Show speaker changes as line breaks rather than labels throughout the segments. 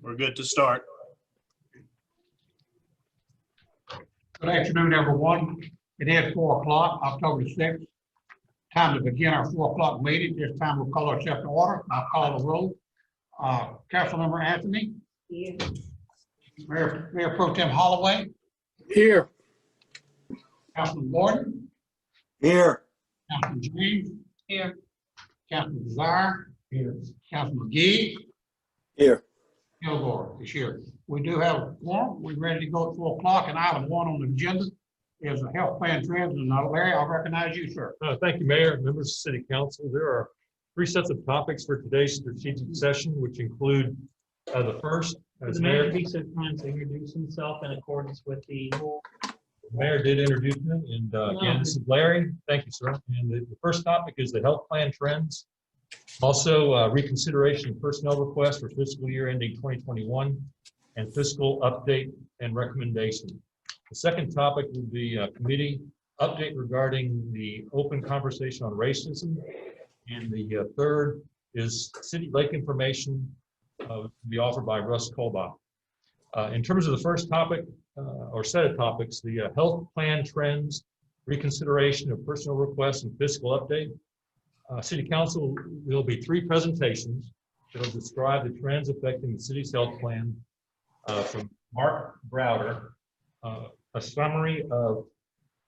We're good to start.
Good afternoon, everyone. It is 4 o'clock, October 6th. Time to begin our 4 o'clock meeting. This time we'll call ourselves to order. I'll call the roll. Councilmember Anthony. Here. Mayor Pro Tem Holloway.
Here.
Councilman Gordon.
Here.
Councilman James. Here. Councilman Desire. Here. Councilman McGee.
Here.
Kilgore is here. We do have a quorum. We're ready to go at 4 o'clock, and item 1 on the agenda is a health plan trends. And Larry, I'll recognize you, sir.
Thank you, Mayor, members of City Council. There are 3 sets of topics for today's strategic session, which include the first, as
The mayor
Mayor,
be so kind to introduce himself in accordance with the rule.
Mayor did introduce me, and again, this is Larry. Thank you, sir. And the first topic is the health plan trends. Also, reconsideration of personnel requests for fiscal year ending 2021 and fiscal update and recommendation. The second topic will be a committee update regarding the open conversation on racism. And the third is city lake information to be offered by Russ Kolbach. In terms of the first topic or set of topics, the health plan trends, reconsideration of personnel requests and fiscal update. City Council, there'll be 3 presentations that will describe the trends affecting the city's health plan from Mark Browder, a summary of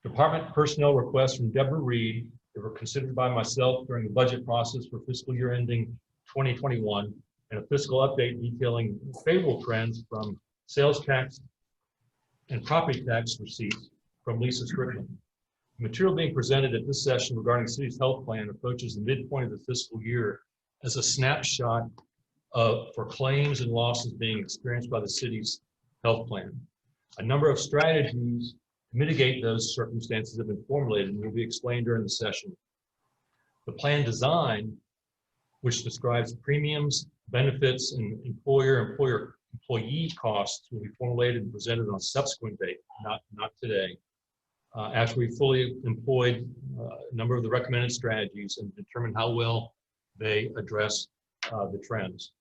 department personnel requests from Deborah Reed that were considered by myself during the budget process for fiscal year ending 2021, and a fiscal update detailing favorable trends from sales tax and property tax receipts from Lisa Strickland. The material being presented at this session regarding the city's health plan approaches the midpoint of the fiscal year as a snapshot for claims and losses being experienced by the city's health plan. A number of strategies to mitigate those circumstances have been formulated and will be explained during the session. The plan design, which describes premiums, benefits, and employee costs, will be formulated and presented on a subsequent date, not today. After we fully employed a number of the recommended strategies and determine how well they address the trends.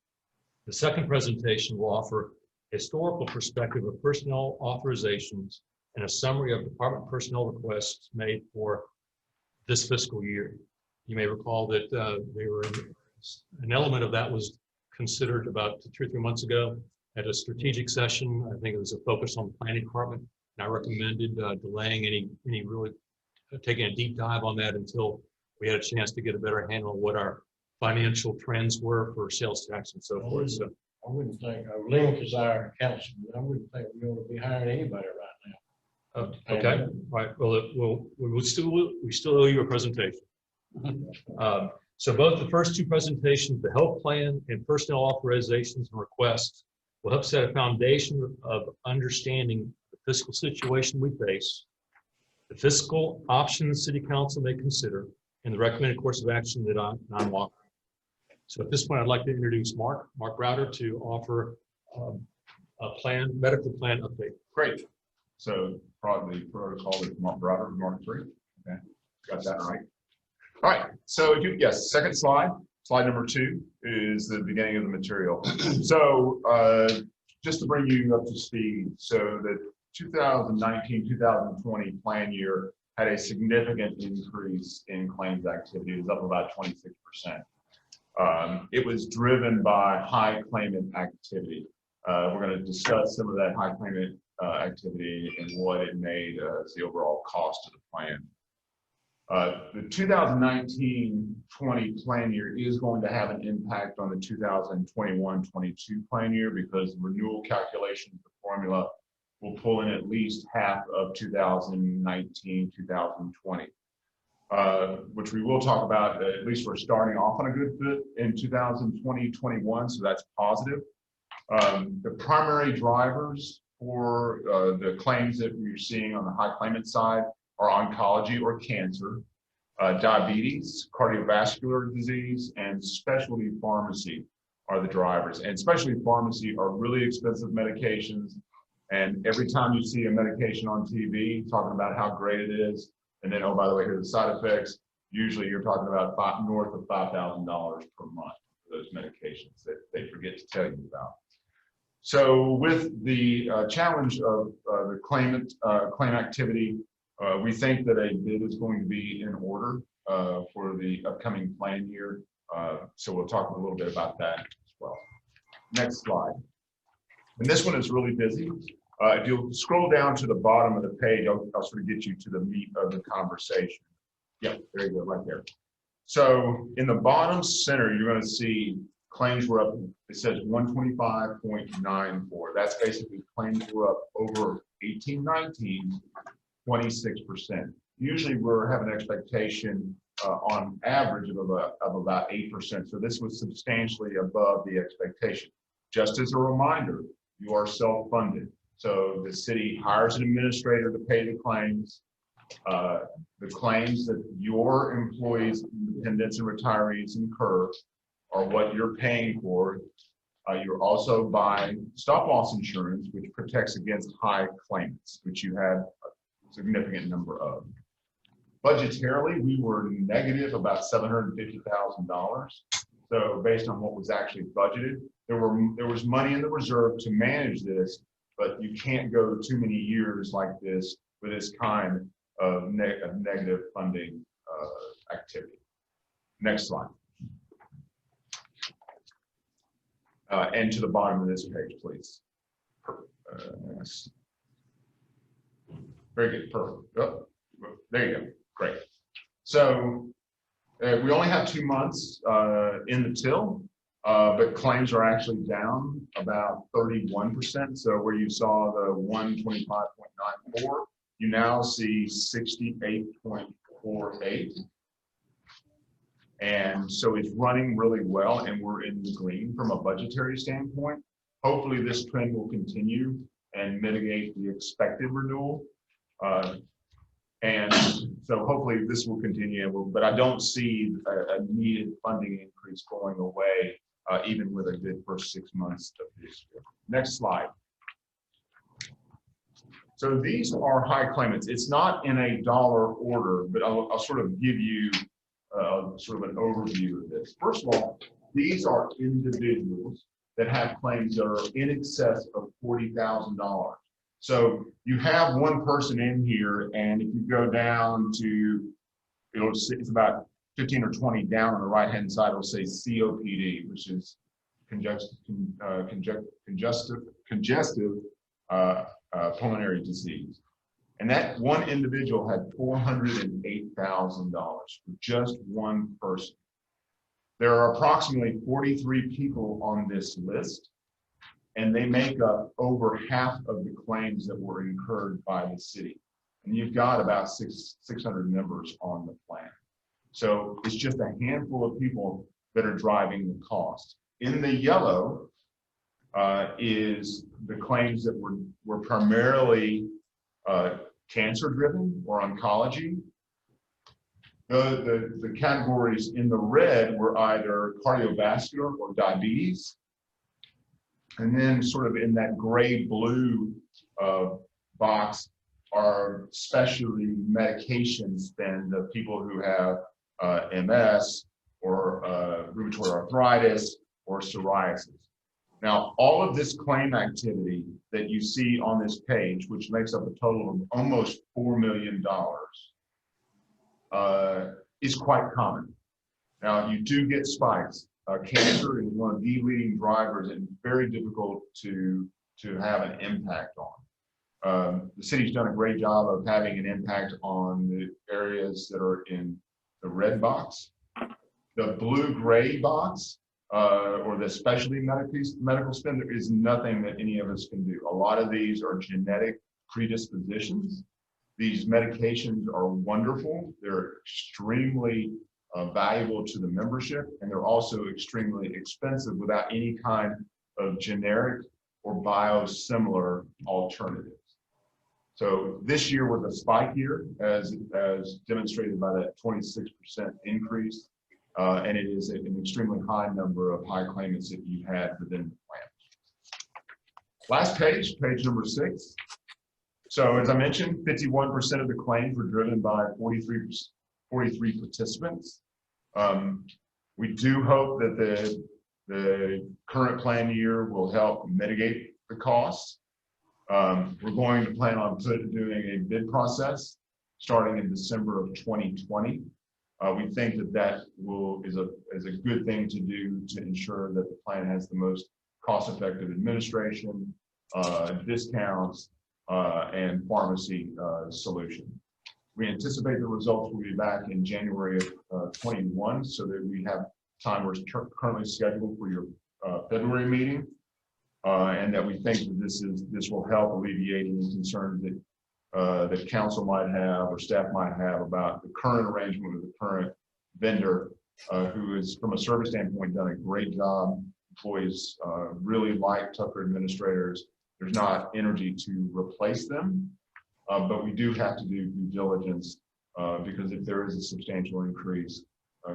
The second presentation will offer a historical perspective of personnel authorizations and a summary of department personnel requests made for this fiscal year. You may recall that an element of that was considered about 2 or 3 months ago at a strategic session. I think it was a focus on the planning department. I recommended delaying any really taking a deep dive on that until we had a chance to get a better handle on what our financial trends were for sales tax and so forth. So
I wouldn't think, Link is our councilman, I wouldn't think we ought to be hiring anybody right now.
okay, right. Well, we still owe you a presentation. So both the first 2 presentations, the health plan and personnel authorizations and requests, will help set a foundation of understanding the fiscal situation we face, the fiscal options City Council may consider, and the recommended course of action that I'm offering. So at this point, I'd like to introduce Mark Browder to offer a medical plan update.
Great. So probably protocol is Mark Browder, Mark 3. Okay, got that right. All right. So yes, second slide. Slide number 2 is the beginning of the material. So just to bring you up to speed, so the 2019-2020 plan year had a significant increase in claims activity. It was up about 26%. It was driven by high claimant activity. We're going to discuss some of that high claimant activity and what it made as the overall cost of the plan. The 2019-20 plan year is going to have an impact on the 2021-22 plan year because the renewal calculation of the formula will pull in at least half of 2019-2020. Which we will talk about. At least we're starting off on a good foot in 2020-21, so that's positive. The primary drivers for the claims that we're seeing on the high claimant side are oncology or cancer, diabetes, cardiovascular disease, and specialty pharmacy are the drivers. And specialty pharmacy are really expensive medications. And every time you see a medication on TV talking about how great it is, and then, oh, by the way, here's the side effects, usually you're talking about north of $5,000 per month for those medications that they forget to tell you about. So with the challenge of the claim activity, we think that a bid is going to be in order for the upcoming plan year. So we'll talk a little bit about that as well. Next slide. And this one is really busy. If you'll scroll down to the bottom of the page, I'll sort of get you to the meat of the conversation. Yeah, there you go, right there. So in the bottom center, you're going to see claims were up. It says 125.94. That's basically claims were up over 1819, 26%. Usually we're having an expectation on average of about 8%. So this was substantially above the expectation. Just as a reminder, you are self-funded. So the city hires an administrator to pay the claims. The claims that your employees, dependents, and retirees incur are what you're paying for. You're also buying stop-loss insurance, which protects against high claims, which you have a significant number of. Budgetarily, we were negative about $750,000. So based on what was actually budgeted, there was money in the reserve to manage this, but you can't go too many years like this with this kind of negative funding activity. Next slide. And to the bottom of this page, please. Very good, perfect. Oh, there you go, great. So we only have 2 months in the till, but claims are actually down about 31%. So where you saw the 125.94, you now see 68.48. And so it's running really well, and we're in the green from a budgetary standpoint. Hopefully this trend will continue and mitigate the expected renewal. And so hopefully this will continue, but I don't see a needed funding increase going away, even with a good first 6 months of this year. Next slide. So these are high claimants. It's not in a dollar order, but I'll sort of give you sort of an overview of this. First of all, these are individuals that have claims that are in excess of $40,000. So you have one person in here, and if you go down to, it's about 15 or 20 down on the right-hand side, it'll say COPD, which is congestive pulmonary disease. And that one individual had $408,000 for just one person. There are approximately 43 people on this list, and they make up over half of the claims that were incurred by the city. And you've got about 600 members on the plan. So it's just a handful of people that are driving the cost. In the yellow is the claims that were primarily cancer-driven or oncology. The categories in the red were either cardiovascular or diabetes. And then sort of in that gray-blue box are specialty medication spend of people who have MS or rheumatoid arthritis or psoriasis. Now, all of this claim activity that you see on this page, which makes up a total of almost $4 million, is quite common. Now, you do get spikes. Cancer is one of the leading drivers and very difficult to have an impact on. The city's done a great job of having an impact on the areas that are in the red box. The blue-gray box, or the specialty medical spend, there is nothing that any of us can do. A lot of these are genetic predispositions. These medications are wonderful. They're extremely valuable to the membership, and they're also extremely expensive without any kind of generic or biosimilar alternatives. So this year was a spike year, as demonstrated by that 26% increase, and it is an extremely high number of high claimants that you had within the plan. Last page, page number 6. So as I mentioned, 51% of the claims were driven by 43 participants. We do hope that the current plan year will help mitigate the costs. We're going to plan on doing a bid process starting in December of 2020. We think that is a good thing to do to ensure that the plan has the most cost-effective administration, discounts, and pharmacy solution. We anticipate the results will be back in January of 21, so that we have time. We're currently scheduled for your February meeting, and that we think that this will help alleviate any concerns that council might have or staff might have about the current arrangement with the current vendor, who is, from a service standpoint, done a great job. Employees really like Tucker administrators. There's not energy to replace them, but we do have to do due diligence because if there is a substantial increase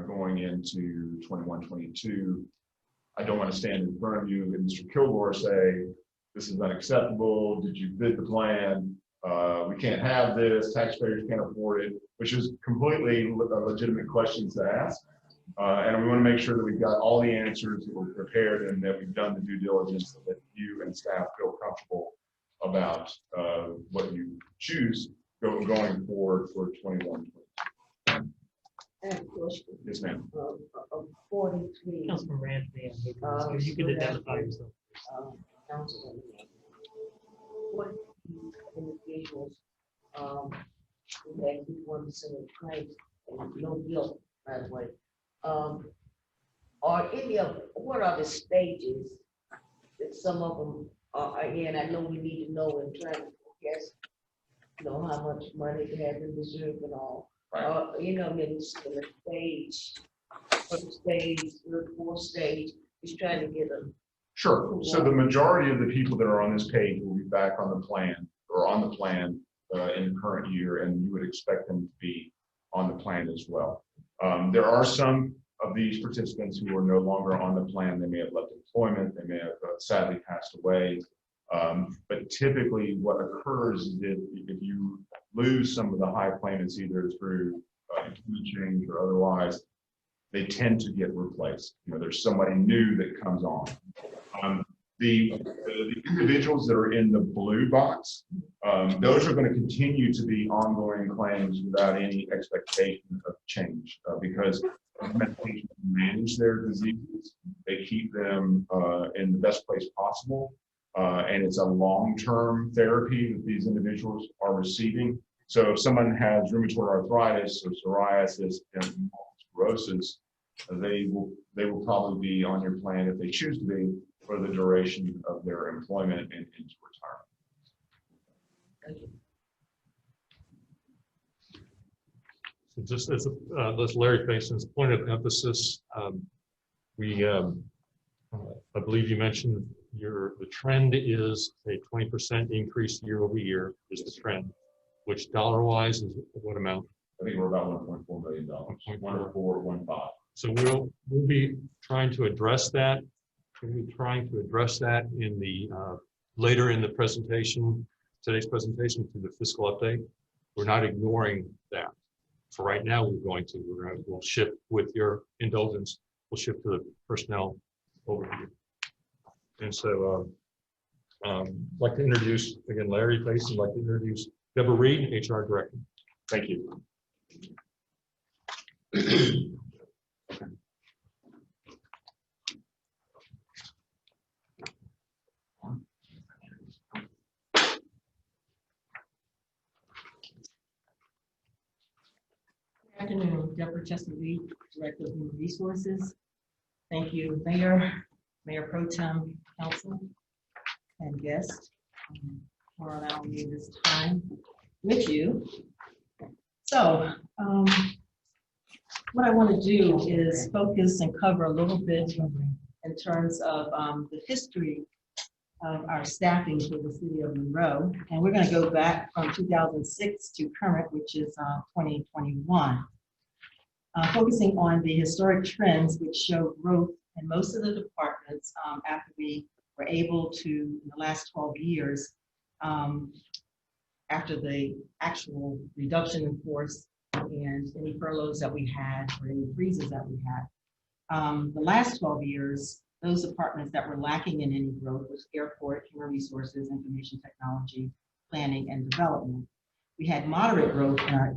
going into 21, 22, I don't want to stand in front of you and Mr. Kilgore say, this is unacceptable. Did you bid the plan? We can't have this. Taxpayers can't afford it, which is completely legitimate questions to ask. And we want to make sure that we've got all the answers, that we're prepared, and that we've done the due diligence so that you and staff feel comfortable about what you choose going forward for 21.
I have a question.
Yes, ma'am.
43.
Councilman Ramsey, you can identify yourself.
Councilman, what individuals who had 1% of claims and no guilt, by the way, are any of what are the stages that some of them are in? I know we need to know and try to guess, how much money they have in reserve and all.
Right.
In the stage, first stage, third, fourth stage, just trying to get a.
Sure. So the majority of the people that are on this page will be back on the plan or on the plan in the current year, and you would expect them to be on the plan as well. There are some of these participants who are no longer on the plan. They may have left employment. They may have sadly passed away. But typically what occurs is if you lose some of the high claimants, either through employment change or otherwise, they tend to get replaced. There's somebody new that comes on. The individuals that are in the blue box, those are going to continue to be ongoing claims without any expectation of change because medications manage their diseases. They keep them in the best place possible. And it's a long-term therapy that these individuals are receiving. So if someone has rheumatoid arthritis or psoriasis and multiple sclerosis, they will probably be on your plan if they choose to be for the duration of their employment and into retirement.
Thank you.
So just as Larry Mason's point of emphasis, I believe you mentioned the trend is a 20% increase year over year is the trend, which dollar-wise is what amount?
I think we're about $1.4 million. 1.415.
So we'll be trying to address that. We'll be trying to address that in the later in the presentation, today's presentation to the fiscal update. We're not ignoring that. For right now, we'll shift with your indulgence. We'll shift to the personnel overview. And so I'd like to introduce, again, Larry Mason. I'd like to introduce Deborah Reed, HR Director. Thank you.
Good afternoon, Deborah Reed, Director of Human Resources. Thank you, Mayor Pro Tem, Council, and guests for allowing me this time with you. So, what I want to do is focus and cover a little bit in terms of the history of our staffing for the city of Monroe. And we're going to go back from 2006 to current, which is 2021. Focusing on the historic trends which show growth in most of the departments after we were able to, in the last 12 years, after the actual reduction in force and any furloughs that we had or any freezes that we had. The last 12 years, Those departments that were lacking in any growth was airport, human resources, information technology, planning, and development. We had moderate growth in our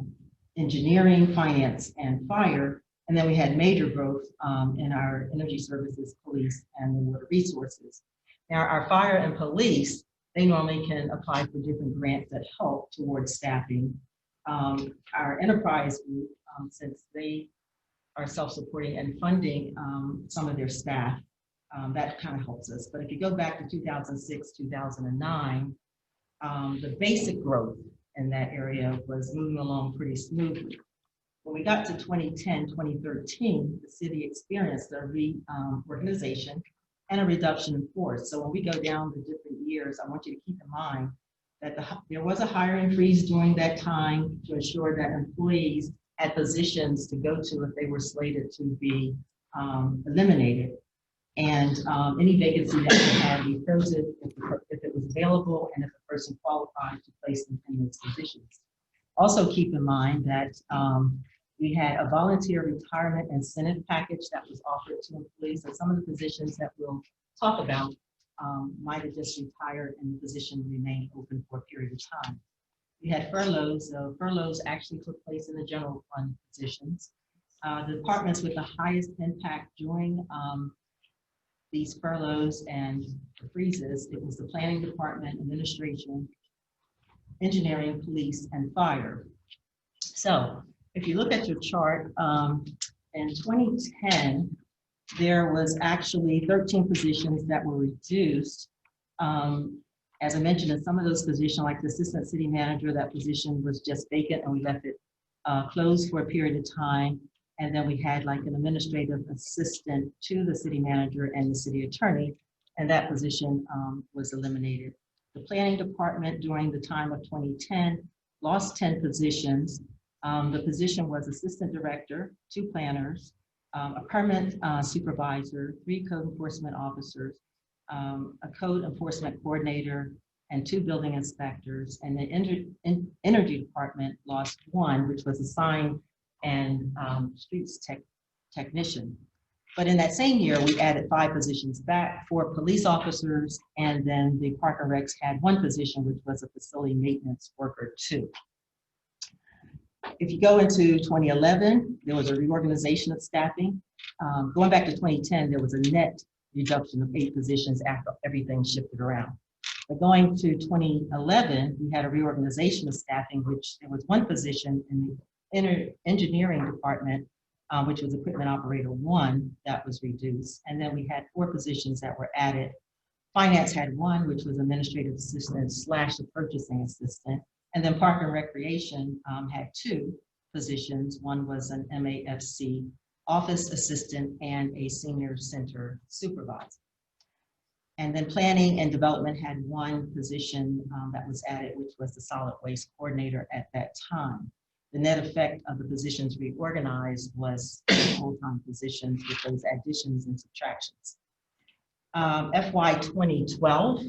engineering, finance, and fire, and then we had major growth in our energy services, police, and water resources. Now, our fire and police, they normally can apply for different grants that help towards staffing. Our enterprise group, since they are self-supporting and funding some of their staff, that kind of helps us. But if you go back to 2006, 2009, the basic growth in that area was moving along pretty smoothly. When we got to 2010, 2013, the city experienced a reorganization and a reduction in force. So when we go down the different years, I want you to keep in mind that there was a hiring freeze during that time to ensure that employees had positions to go to if they were slated to be eliminated. And any vacancy that we had, we filled it if it was available and if the person qualified to place them in those positions. Also keep in mind that we had a volunteer retirement incentive package that was offered to employees. So some of the positions that we'll talk about might have just retired and the position remained open for a period of time. We had furloughs. Furloughs actually took place in the general fund positions. The departments with the highest impact during these furloughs and freezes, it was the planning department, administration, engineering, police, and fire. So if you look at your chart, in 2010, there was actually 13 positions that were reduced. As I mentioned, in some of those positions, like the assistant city manager, that position was just vacant and we left it closed for a period of time. And then we had like an administrative assistant to the city manager and the city attorney, and that position was eliminated. The planning department during the time of 2010 lost 10 positions. The position was assistant director, 2 planners, a permit supervisor, 3 code enforcement officers, a code enforcement coordinator, and 2 building inspectors. And the energy department lost 1, which was a sign and streets technician. But in that same year, we added 5 positions back, 4 police officers, and then the Park and Recs had 1 position, which was a facility maintenance worker 2. If you go into 2011, there was a reorganization of staffing. Going back to 2010, there was a net reduction of 8 positions after everything shifted around. But going to 2011, we had a reorganization of staffing, which there was 1 position in the engineering department, which was equipment operator 1, that was reduced. And then we had 4 positions that were added. Finance had 1, which was administrative assistant / a purchasing assistant. And then Park and Recreation had 2 positions. 1 was an MAFC office assistant and a senior center supervisor. And then planning and development had 1 position that was added, which was the solid waste coordinator at that time. The net effect of the positions reorganized was full-time positions with those additions and subtractions. FY 2012,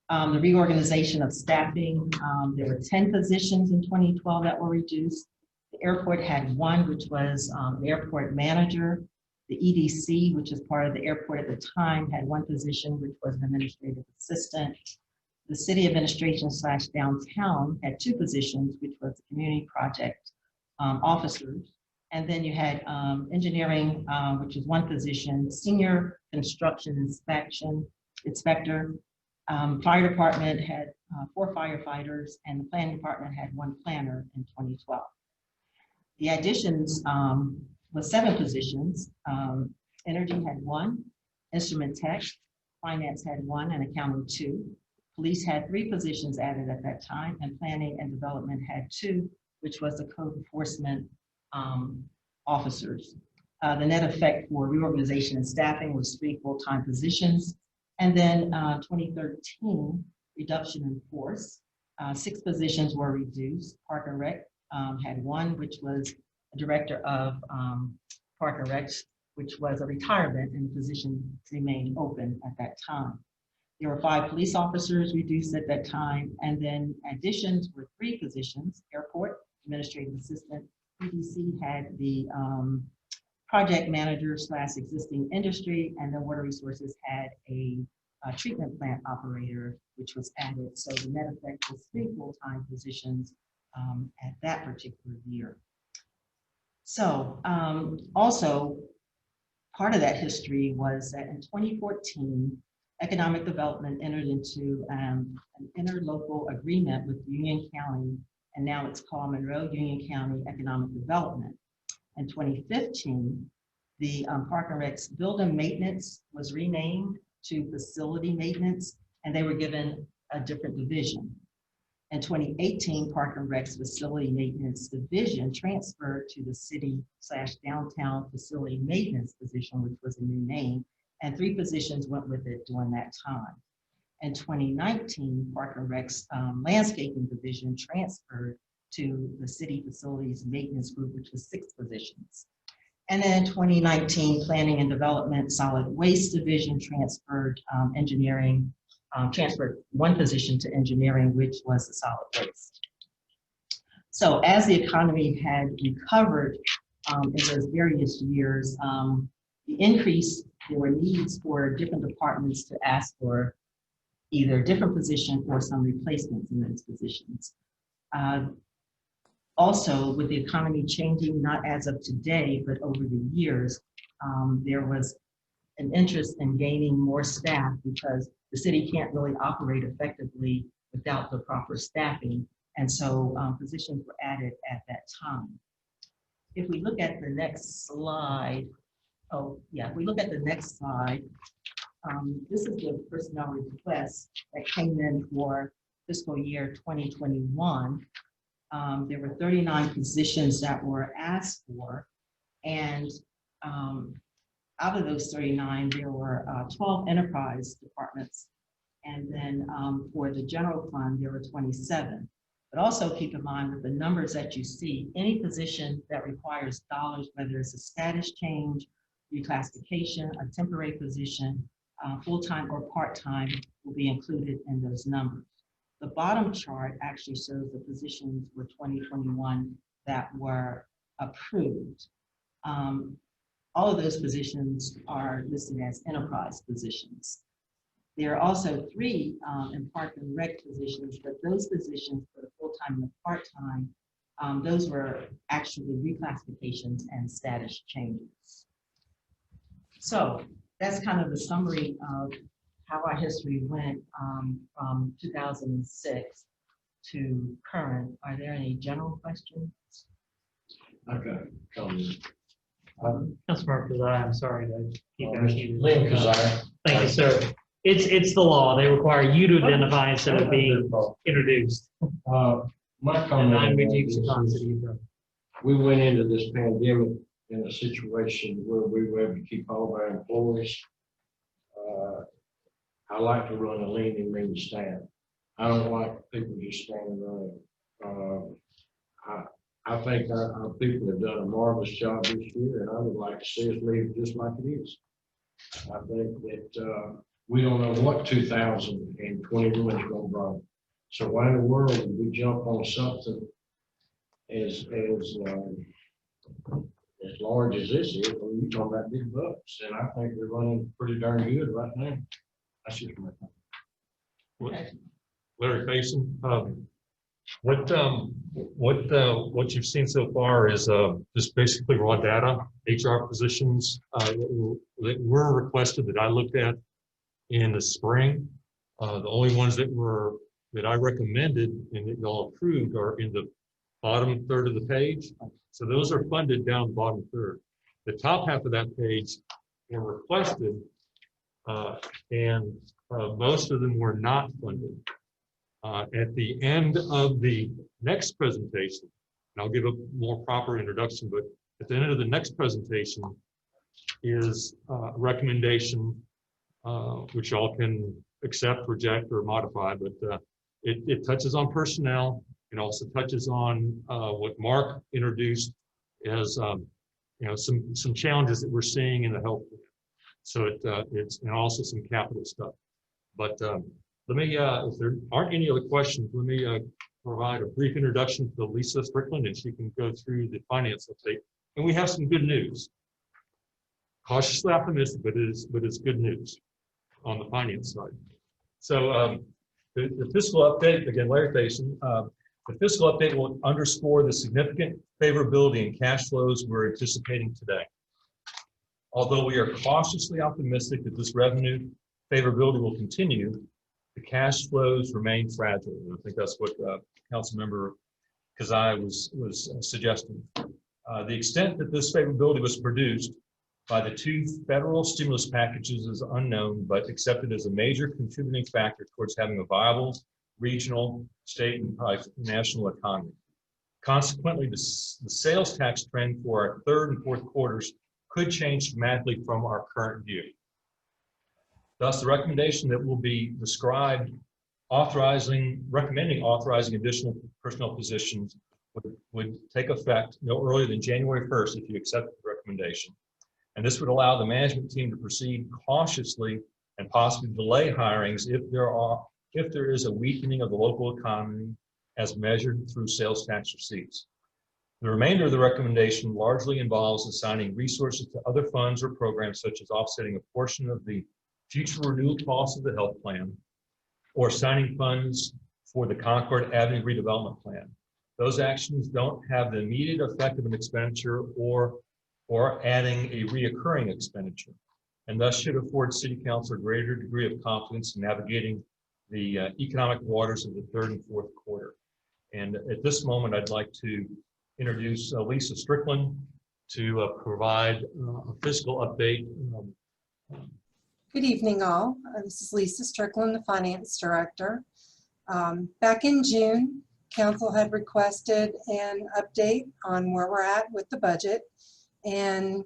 the reorganization of staffing, there were 10 positions in 2012 that were reduced. The airport had 1, which was the airport manager. The EDC, which is part of the airport at the time, had 1 position, which was an administrative assistant. The city administration / downtown had 2 positions, which was the community project officers. And then you had engineering, which is 1 position, senior construction inspector. Fire department had 4 firefighters, and the planning department had 1 planner in 2012. The additions was 7 positions. Energy had 1, instrument tech, finance had 1, and accounting 2. Police had 3 positions added at that time, and planning and development had 2, which was the code enforcement officers. The net effect for reorganization and staffing was 3 full-time positions. And then 2013, reduction in force. 6 positions were reduced. Park and Rec had 1, which was a director of Park and Rec, which was a retirement, and the position remained open at that time. There were 5 police officers reduced at that time, and then additions were 3 positions: airport, administrative assistant. EDC had the project manager / existing industry, and then water resources had a treatment plant operator, which was added. So the net effect was 3 full-time positions at that particular year. So also part of that history was that in 2014, Economic Development entered into an interlocal agreement with Union County, and now it's called Monroe Union County Economic Development. In 2015, the Park and Rec's building maintenance was renamed to facility maintenance, and they were given a different division. In 2018, Park and Rec's facility maintenance division transferred to the city / downtown facility maintenance position, which was a new name, and 3 positions went with it during that time. In 2019, Park and Rec's landscaping division transferred to the city facilities maintenance group, which was 6 positions. And then in 2019, Planning and Development Solid Waste Division transferred transferred 1 position to engineering, which was the solid waste. So as the economy had recovered in those various years, the increase, there were needs for different departments to ask for either a different position or some replacements in those positions. Also, with the economy changing, not as of today, but over the years, there was an interest in gaining more staff because the city can't really operate effectively without the proper staffing. And so positions were added at that time. If we look at the next slide, if we look at the next slide, this is the personnel request that came in for fiscal year 2021. There were 39 positions that were asked for, and out of those 39, there were 12 enterprise departments, and then for the general fund, there were 27. But also keep in mind with the numbers that you see, any position that requires dollars, whether it's a status change, reclassification, a temporary position, full-time or part-time, will be included in those numbers. The bottom chart actually shows the positions for 2021 that were approved. All of those positions are listed as enterprise positions. There are also 3 in Park and Rec positions, but those positions for the full-time and the part-time, those were actually reclassifications and status changes. So that's kind of the summary of how our history went from 2006 to current. Are there any general questions?
I've got a comment.
Councilmember Kazai, I'm sorry to keep
Mr.
asking you.
Lynn Kazai.
Thank you, sir. It's the law. They require you to identify instead of being introduced.
My
And
comment.
I'm with you,
is
Councilmember.
we went into this pandemic in a situation where we were able to keep all of our employees. I like to run a lean and mean staff. I don't like people just standing around. I think our people have done a marvelous job this year, and I would like to see us leave it just like it is. I think that we don't know what 2021 is going to bring. So why in the world would we jump on something as large as this is when you're talking about big bucks? And I think we're running pretty darn good right now. That's just my thing.
Larry Faison, what you've seen so far is just basically raw data, HR positions that were requested that I looked at in the spring. The only ones that I recommended and that y'all approved are in the bottom third of the page. So those are funded down the bottom third. The top half of that page were requested, and most of them were not funded. At the end of the next presentation, and I'll give a more proper introduction, but at the end of the next presentation is a recommendation which y'all can accept, reject, or modify, but it touches on personnel. It also touches on what Mark introduced as some challenges that we're seeing in the health plan. So it's and also some capital stuff. But let me, if there aren't any other questions, let me provide a brief introduction to Lisa Strickland, and she can go through the finance update. And we have some good news. cautiously optimistic, but it's good news on the finance side. So the fiscal update, again, Larry Faison, the fiscal update will underscore the significant favorability in cash flows we're anticipating today. Although we are cautiously optimistic that this revenue favorability will continue, the cash flows remain fragile. And I think that's what Councilmember Kazai was suggesting. The extent that this favorability was produced by the two federal stimulus packages is unknown, but accepted as a major contributing factor towards having a viable regional, state, and national economy. Consequently, the sales tax trend for our third and fourth quarters could change dramatically from our current view. Thus, the recommendation that will be described recommending authorizing additional personnel positions would take effect no earlier than January 1st if you accept the recommendation. And this would allow the management team to proceed cautiously and possibly delay hirings if there is a weakening of the local economy as measured through sales tax receipts. The remainder of the recommendation largely involves assigning resources to other funds or programs, such as offsetting a portion of the future renewal costs of the health plan, or assigning funds for the Concord Avenue redevelopment plan. Those actions don't have the immediate effect of an expenditure or adding a reoccurring expenditure, and thus should afford City Council a greater degree of confidence in navigating the economic waters of the third and fourth quarter. And at this moment, I'd like to introduce Lisa Strickland to provide a fiscal update.
Good evening, all. This is Lisa Strickland, the Finance Director. Back in June, Council had requested an update on where we're at with the budget, and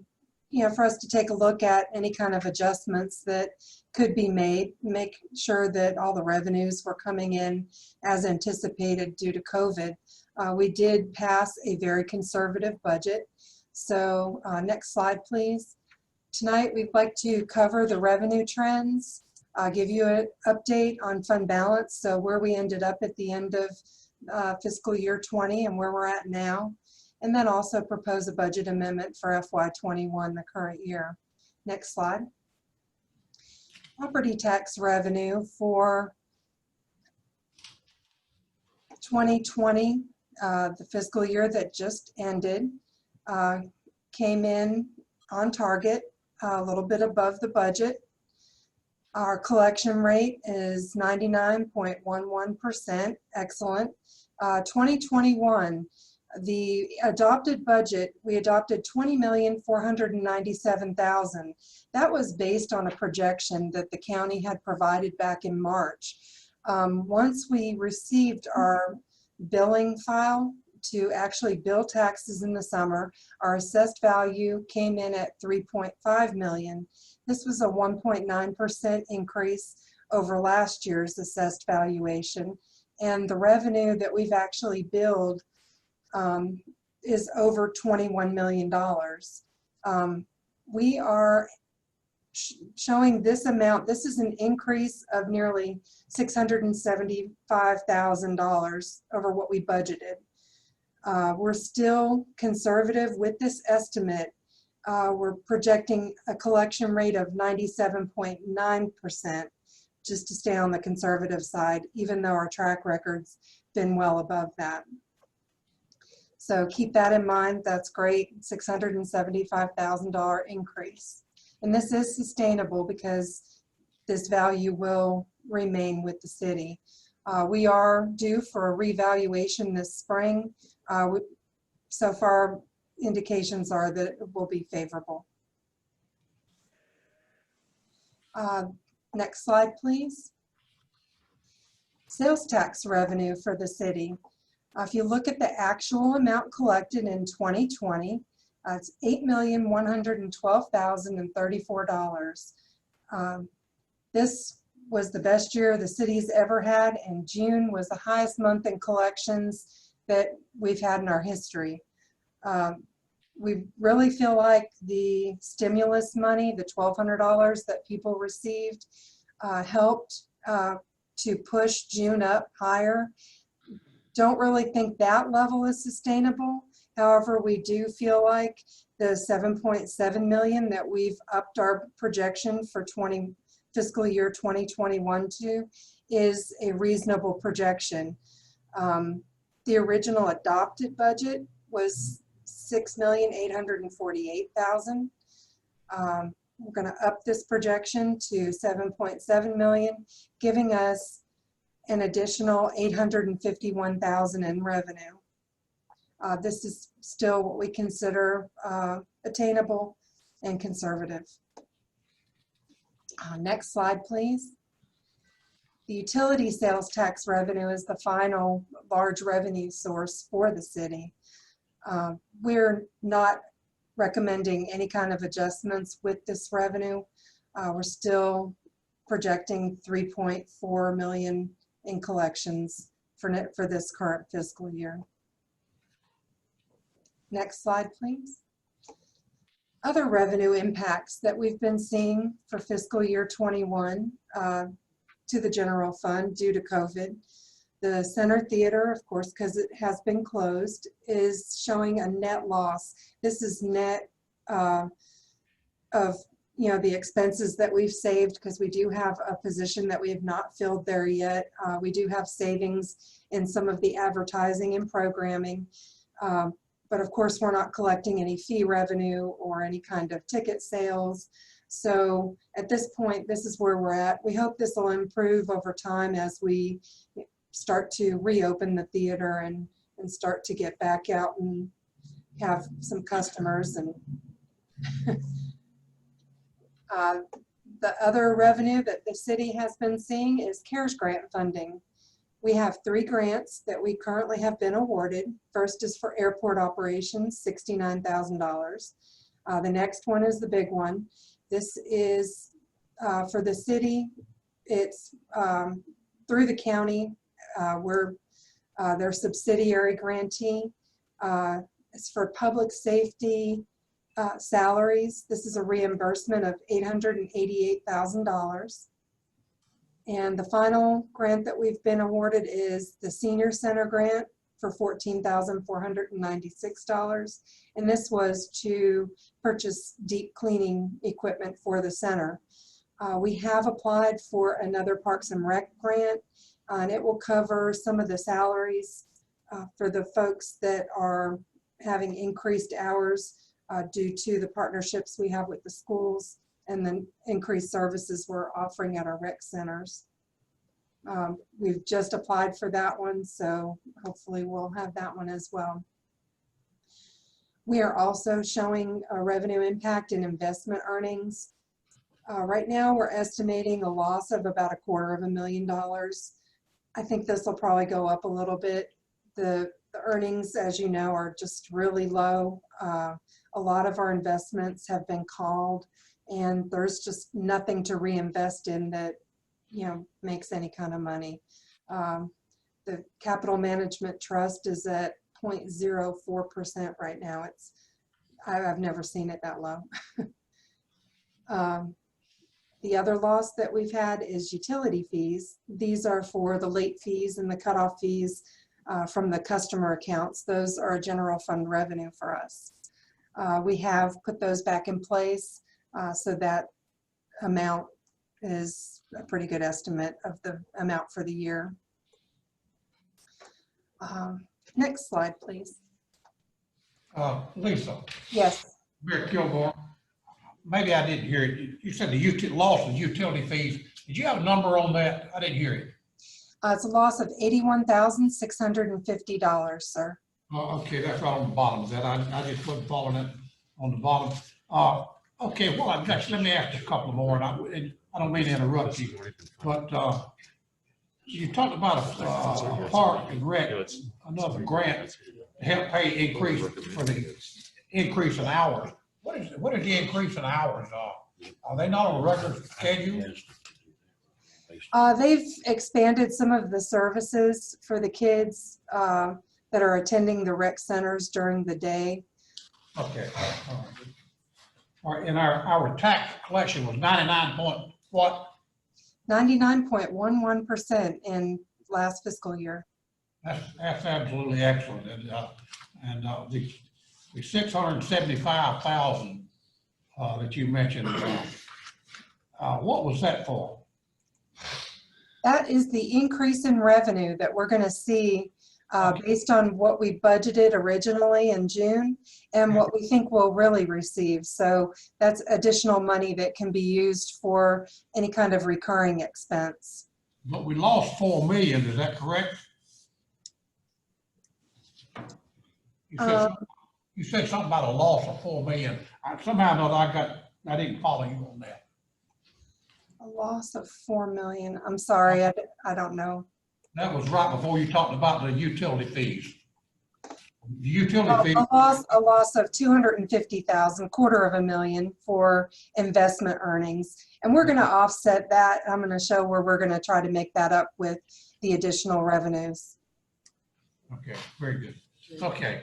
for us to take a look at any kind of adjustments that could be made, make sure that all the revenues were coming in as anticipated due to COVID. We did pass a very conservative budget. So next slide, please. Tonight, we'd like to cover the revenue trends, give you an update on fund balance, so where we ended up at the end of fiscal year 20 and where we're at now, and then also propose a budget amendment for FY21, the current year. Next slide. Property tax revenue for 2020, the fiscal year that just ended, came in on target, a little bit above the budget. Our collection rate is 99.11%, excellent. 2021, the adopted budget, we adopted $20,497,000. That was based on a projection that the county had provided back in March. Once we received our billing file to actually bill taxes in the summer, our assessed value came in at $3.5 million. This was a 1.9% increase over last year's assessed valuation, and the revenue that we've actually billed is over $21 million. We are showing this amount. This is an increase of nearly $675,000 over what we budgeted. We're still conservative with this estimate. We're projecting a collection rate of 97.9%, just to stay on the conservative side, even though our track record's been well above that. So keep that in mind. That's great. $675,000 increase. And this is sustainable because this value will remain with the city. We are due for a revaluation this spring. So far, indications are that it will be favorable. Next slide, please. Sales tax revenue for the city. If you look at the actual amount collected in 2020, it's $8,112,034. This was the best year the city's ever had, and June was the highest month in collections that we've had in our history. We really feel like the stimulus money, the $1,200 that people received, helped to push June up higher. Don't really think that level is sustainable. However, we do feel like the 7.7 million that we've upped our projection for fiscal year 2021 to is a reasonable projection. The original adopted budget was $6,848,000. We're going to up this projection to 7.7 million, giving us an additional 851,000 in revenue. This is still what we consider attainable and conservative. Next slide, please. The utility sales tax revenue is the final large revenue source for the city. We're not recommending any kind of adjustments with this revenue. We're still projecting 3.4 million in collections for this current fiscal year. Next slide, please. Other revenue impacts that we've been seeing for fiscal year 21 to the general fund due to COVID. The Center Theater, of course, because it has been closed, is showing a net loss. This is net of the expenses that we've saved, because we do have a position that we have not filled there yet. We do have savings in some of the advertising and programming. But of course, we're not collecting any fee revenue or any kind of ticket sales. So at this point, this is where we're at. We hope this will improve over time as we start to reopen the theater and start to get back out and have some customers. And the other revenue that the city has been seeing is CARES grant funding. We have 3 grants that we currently have been awarded. First is for airport operations, $69,000. The next one is the big one. This is for the city. It's through the county. We're their subsidiary grantee. It's for public safety salaries. This is a reimbursement of $888,000. And the final grant that we've been awarded is the Senior Center grant for $14,496. And this was to purchase deep cleaning equipment for the center. We have applied for another Parks and Rec grant, and it will cover some of the salaries for the folks that are having increased hours due to the partnerships we have with the schools and the increased services we're offering at our rec centers. We've just applied for that one, so hopefully we'll have that one as well. We are also showing a revenue impact in investment earnings. Right now we're estimating a loss of about $250,000. I think this will probably go up a little bit. The earnings, as you know, are just really low. A lot of our investments have been called, and there's just nothing to reinvest in that makes any kind of money. The capital management trust is at 0.04% right now. I've never seen it that low. The other loss that we've had is utility fees. These are for the late fees and the cutoff fees from the customer accounts. Those are general fund revenue for us. We have put those back in place, so that amount is a pretty good estimate of the amount for the year. Next slide, please.
Lisa,
Yes.
Mayor Kilgore, maybe I didn't hear it. You said the loss of utility fees. Did you have a number on that? I didn't hear it.
It's a loss of $81,650, sir.
Okay, that's right on the bottom of that. I just wasn't following it on the bottom. Okay, well, let me ask you a couple more, and I don't mean to interrupt you, but you talked about a park and rec, another grant to help pay increase for the increase in hours. What is the increase in hours? Are they not on a regular schedule?
They've expanded some of the services for the kids that are attending the rec centers during the day.
Okay. All right. And our tax collection was
99.11% in last fiscal year.
That's absolutely excellent. And the 675,000 that you mentioned, what was that for?
That is the increase in revenue that we're going to see based on what we budgeted originally in June and what we think we'll really receive. So that's additional money that can be used for any kind of recurring expense.
But we lost 4 million, is that correct? You said something about a loss of 4 million. Somehow or another I didn't follow you on that.
A loss of 4 million. I'm sorry, I don't know.
That was right before you talked about the utility fees. The utility fees.
A loss of 250,000, $250,000 for investment earnings. And we're going to offset that. I'm going to show where we're going to try to make that up with the additional revenues.
Okay, very good. Okay,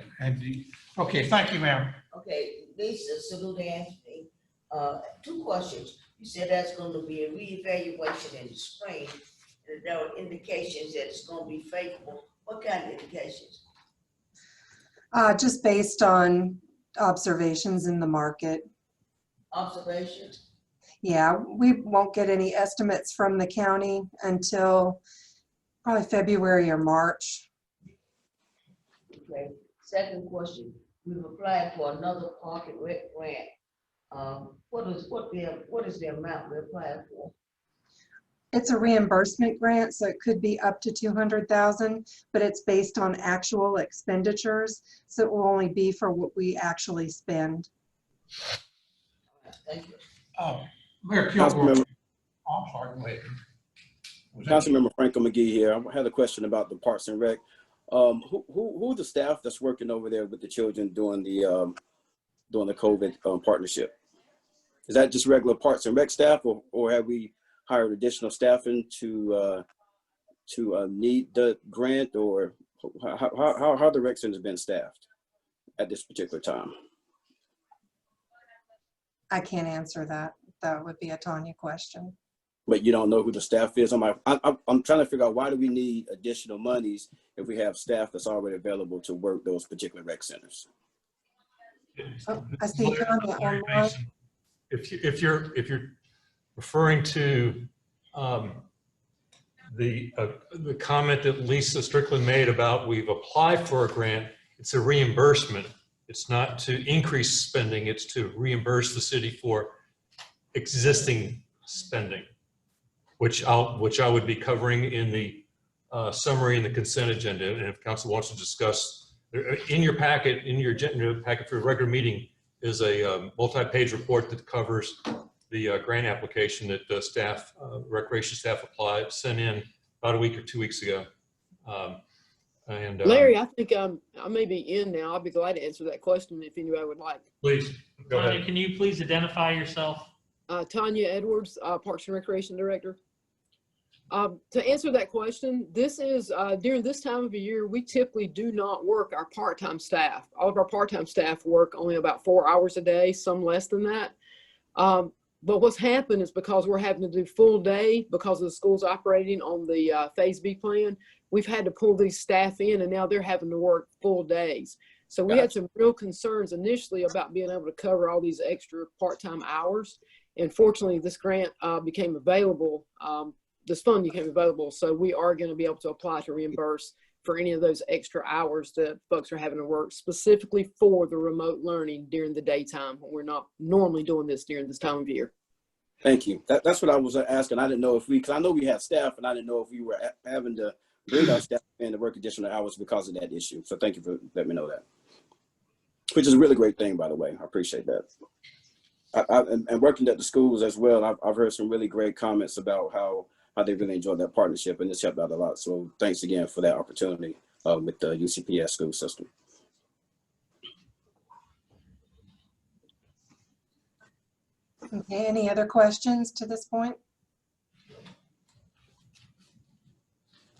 okay, thank you, ma'am.
Okay, Lisa, salute Anthony. 2 questions. You said that's going to be a reevaluation in the spring, and there are indications that it's going to be favorable. What kind of indications?
Just based on observations in the market.
Observations?
Yeah, we won't get any estimates from the county until probably February or March.
Okay. Second question. We've applied for another park and rec grant. What is the amount we're applying for?
It's a reimbursement grant, so it could be up to 200,000, but it's based on actual expenditures, so it will only be for what we actually spend.
Thank you.
Mayor Kilgore. Oh, I'm sorry, go ahead.
Councilmember Franco McGee here. I had a question about the Parks and Rec. Who are the staff that's working over there with the children during the COVID partnership? Is that just regular Parks and Rec staff, or have we hired additional staffing to need the grant, or how the rec center's been staffed at this particular time?
I can't answer that. That would be a Tanya question.
But you don't know who the staff is? I'm trying to figure out, why do we need additional monies if we have staff that's already available to work those particular rec centers?
Oh, I see Tanya online.
If you're referring to the comment that Lisa Strickland made about we've applied for a grant, it's a reimbursement. It's not to increase spending, it's to reimburse the city for existing spending, which I would be covering in the summary and the consent agenda. And if council wants to discuss, in your packet, in your agenda packet for a regular meeting is a multi-page report that covers the grant application that the staff, recreation staff sent in about a week or 2 weeks ago.
Larry, I think I may be in now. I'll be glad to answer that question if anybody would like.
Please, go
Tanya,
ahead.
can you please identify yourself?
Tanya Edwards, Parks and Recreation Director. To answer that question, this is during this time of the year, we typically do not work our part-time staff. All of our part-time staff work only about 4 hours a day, some less than that. But what's happened is because we're having to do full day because of the schools operating on the Phase B plan, we've had to pull these staff in, and now they're having to work full days. So we had some real concerns initially about being able to cover all these extra part-time hours. And fortunately, this grant became available. This fund became available. So we are going to be able to apply to reimburse for any of those extra hours that folks are having to work specifically for the remote learning during the daytime. We're not normally doing this during this time of year.
Thank you. That's what I was asking. I didn't know if because I know we have staff, and I didn't know if we were having to bring our staff in to work additional hours because of that issue. So thank you for letting me know that, which is a really great thing, by the way. I appreciate that. And working at the schools as well, I've heard some really great comments about how they really enjoyed that partnership, and this helped out a lot. So thanks again for that opportunity with the UCPS school system.
Okay, any other questions to this point?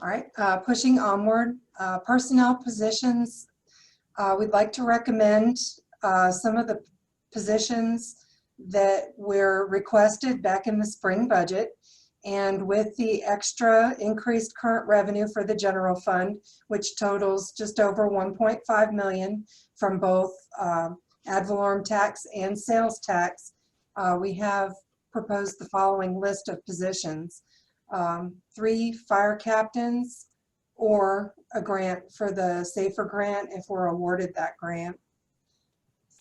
All right, pushing onward, personnel positions. We'd like to recommend some of the positions that were requested back in the spring budget. And with the extra increased current revenue for the general fund, which totals just over 1.5 million from both ad valorem tax and sales tax, we have proposed the following list of positions. 3 fire captains, or a grant for the SAFER grant if we're awarded that grant.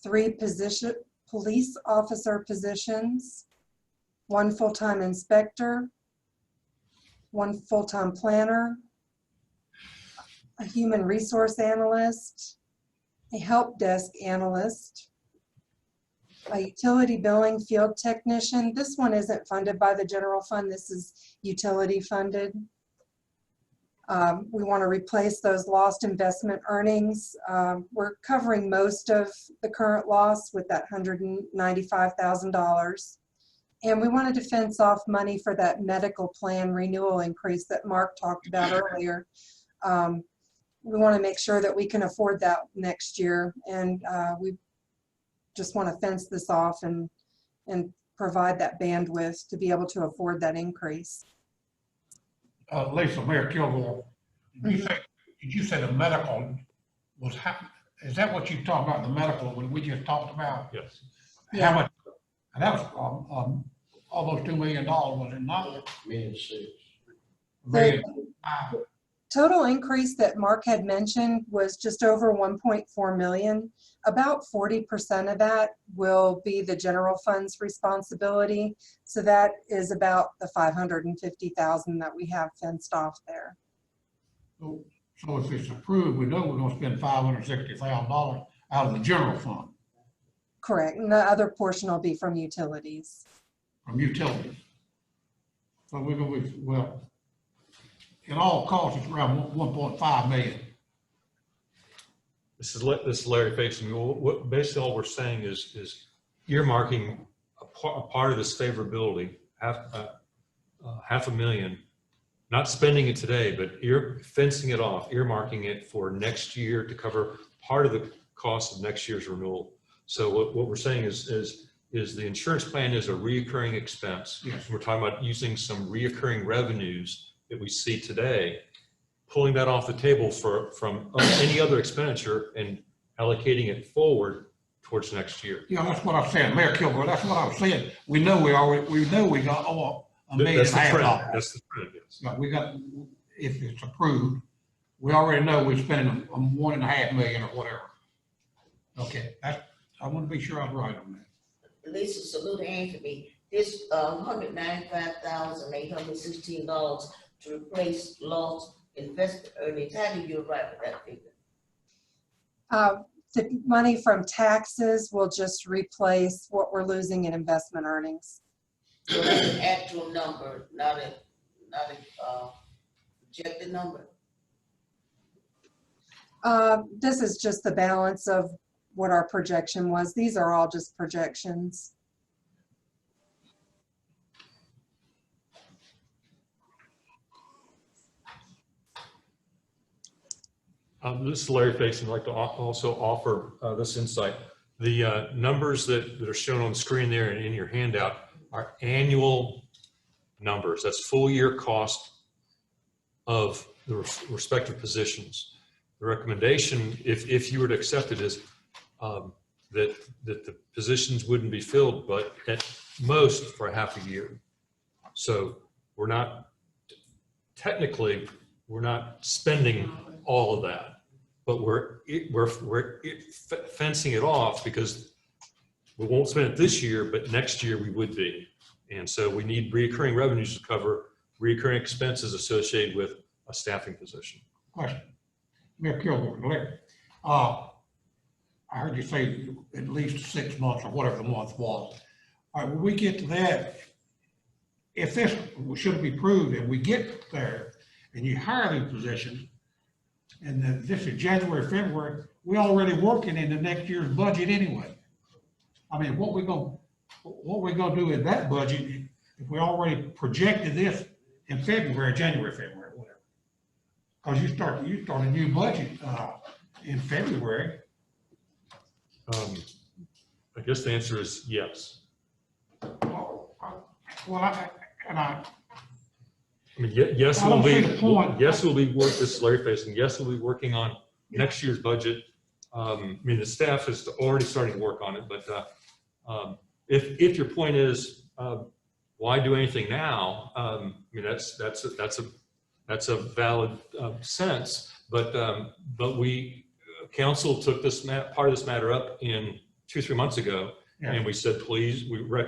3 police officer positions, 1 full-time inspector, 1 full-time planner, a human resource analyst, a help desk analyst, a utility billing field technician. This one isn't funded by the general fund. This is utility funded. We want to replace those lost investment earnings. We're covering most of the current loss with that $195,000. And we wanted to fence off money for that medical plan renewal increase that Mark talked about earlier. We want to make sure that we can afford that next year. And we just want to fence this off and provide that bandwidth to be able to afford that increase.
Lisa, Mayor Kilgore, did you say the medical was is that what you talked about, the medical, when we just talked about?
Yes.
How much, and that was almost $2 million, was it not?
$1,600,000.
Million.
Total increase that Mark had mentioned was just over 1.4 million. About 40% of that will be the general fund's responsibility. So that is about the 550,000 that we have fenced off there.
So if it's approved, we know we're gonna spend $560,000 out of the general fund,
Correct, and the other portion will be from utilities.
from utilities. So we're gonna be, well, in all costs, it's around 1.5 million.
This is Larry Faison. What basically all we're saying is earmarking a part of this favorability, $500,000, not spending it today, but fencing it off, earmarking it for next year to cover part of the cost of next year's renewal. So what we're saying is the insurance plan is a reoccurring expense.
Yes.
We're talking about using some reoccurring revenues that we see today, pulling that off the table from any other expenditure and allocating it forward towards next year.
Yeah, that's what I'm saying, Mayor Kilgore, that's what I was saying. We know we got $1.5 million.
That's the trend. That's the trend, yes.
Yeah, we got, if it's approved, we already know we're spending $1.5 million or whatever. Okay, I want to be sure I was right on that.
Lisa, salute Anthony. This $195,816 to replace lost investment earnings. How do you arrive at that figure?
The money from taxes will just replace what we're losing in investment earnings.
So that's an actual number, not a projected number.
This is just the balance of what our projection was. These are all just projections.
This is Larry Faison. I'd like to also offer this insight. The numbers that are shown on the screen there and in your handout are annual numbers. That's full year cost of the respective positions. The recommendation, if you were to accept it, is that the positions wouldn't be filled, but at most for half a year. So we're not spending all of that, but we're fencing it off because we won't spend it this year, but next year we would be. And so we need recurring revenues to cover recurring expenses associated with a staffing position.
Question. Mayor Kilgore, Larry, I heard you say at least 6 months or whatever the month was. All right, when we get to that, if this should be proved and we get there and you hire these positions, and then this is January, February, we're already working in the next year's budget anyway. I mean, what we gonna do in that budget if we already projected this in February, January, February, whatever? Because you start a new budget in February.
I guess the answer is yes. I mean, yes, we'll be working on next year's budget I mean, the staff is already starting to work on it, but if your point is, why do anything now? I mean, that's a valid sense, but council took this part of this matter up in 2-3 months ago, and we said, please,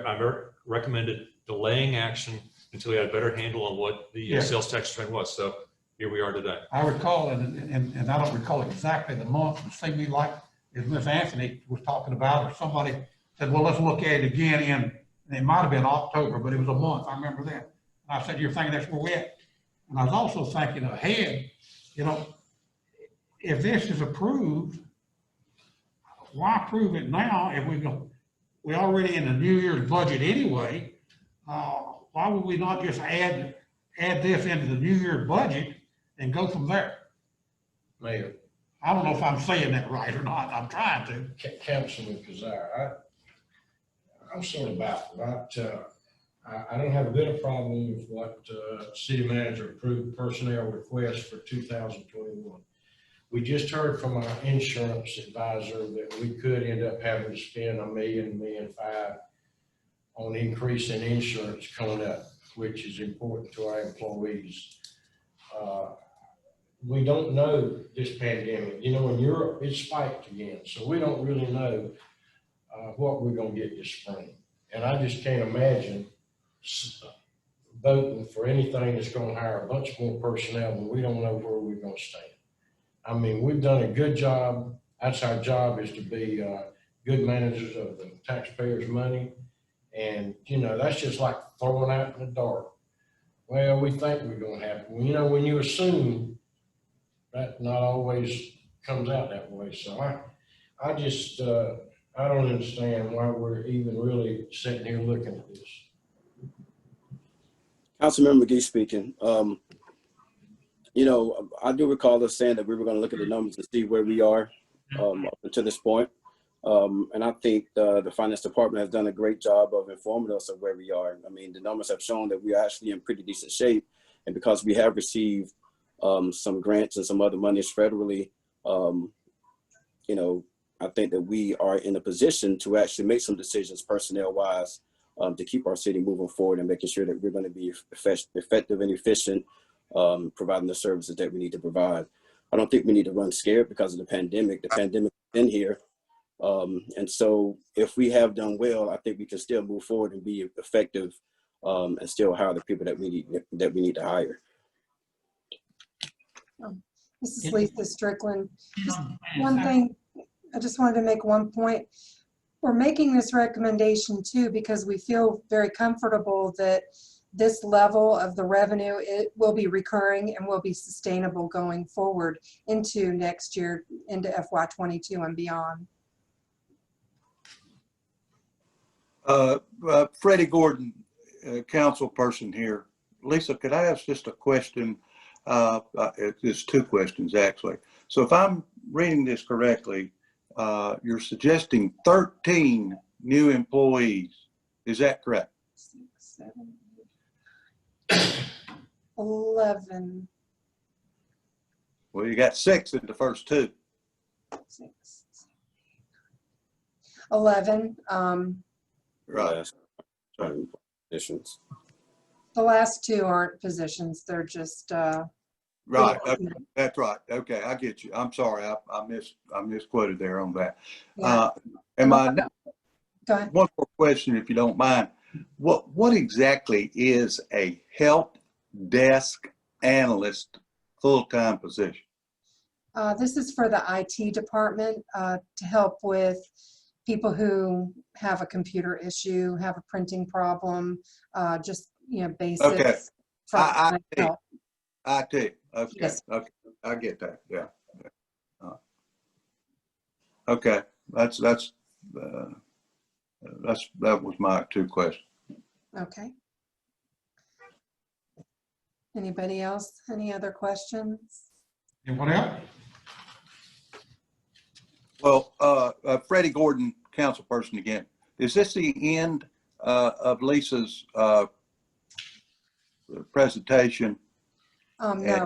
I recommended delaying action until we had a better handle on what the sales tax trend was. So here we are today.
I recall, and I don't recall exactly the month, it seemed to me like as Miss Anthony was talking about, or somebody said, well, let's look at it again and it might have been October, but it was a month. I remember that. And I said, you're thinking that's where we're at. And I was also thinking ahead, you know, if this is approved, why approve it now if we're already in the New Year's budget anyway? Why would we not just add this into the New Year's budget and go from there?
Mayor,
I don't know if I'm saying that right or not. I'm trying to.
Councilman Kazire, I'm sort of baffled. I don't have a bit of problem with what city manager approved personnel request for 2021. We just heard from our insurance advisor that we could end up having to spend $1 million, $1.5 million on increase in insurance coming up, which is important to our employees. We don't know this pandemic. You know, in Europe, it spiked again. So we don't really know what we're going to get this spring. And I just can't imagine voting for anything that's going to hire a bunch more personnel when we don't know where we're going to stand. I mean, we've done a good job. That's our job, is to be good managers of the taxpayers' money. And, you know, that's just like throwing out in the dark. Well, we think we're going to happen. You know, when you assume, that not always comes out that way. So I just, I don't understand why we're even really sitting here looking at this.
Councilmember McGee speaking. You know, I do recall us saying that we were going to look at the numbers and see where we are up until this point. And I think the finance department has done a great job of informing us of where we are. I mean, the numbers have shown that we are actually in pretty decent shape. And because we have received some grants and some other monies federally, you know, I think that we are in a position to actually make some decisions personnel wise to keep our city moving forward and making sure that we're going to be effective and efficient, providing the services that we need to provide. I don't think we need to run scared because of the pandemic. The pandemic is in here. And so if we have done well, I think we can still move forward and be effective and still hire the people that we need to hire.
This is Lisa Strickland. Just one thing, I just wanted to make one point. We're making this recommendation too because we feel very comfortable that this level of the revenue, it will be recurring and will be sustainable going forward into next year, into FY22 and beyond.
Freddie Gordon, council person here. Lisa, could I ask just a question? It's two questions actually. So if I'm reading this correctly, you're suggesting 13 new employees. Is that correct?
6, 7, 11.
Well, you got 6 in the first two.
6, 11.
Right. Positions.
The last 2 aren't positions. They're just
Right. Okay. That's right. Okay, I get you. I'm sorry. I misquoted there on that.
Yeah. Go ahead.
One more question, if you don't mind. What exactly is a help desk analyst full-time position?
This is for the IT department to help with people who have a computer issue, have a printing problem, just, you know, basics.
Okay.
Help.
IT. Okay.
Yes.
Okay. I get that. Yeah. Okay. That was my 2 questions.
Okay. Anybody else? Any other questions?
Anyone else?
Well, Freddie Gordon, council person again. Is this the end of Lisa's presentation?
No,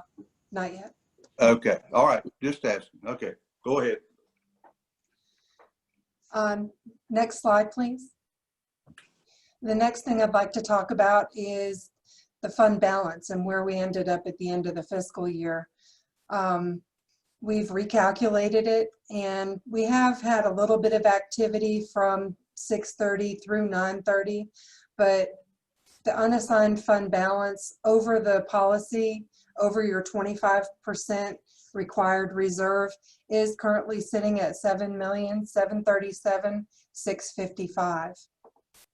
not yet.
Okay. All right. Just asking. Okay. Go ahead.
Next slide, please. The next thing I'd like to talk about is the fund balance and where we ended up at the end of the fiscal year. We've recalculated it, and we have had a little bit of activity from 6:30 through 9:30, but the unassigned fund balance over the policy, over your 25% required reserve, is currently sitting at $7,737,655.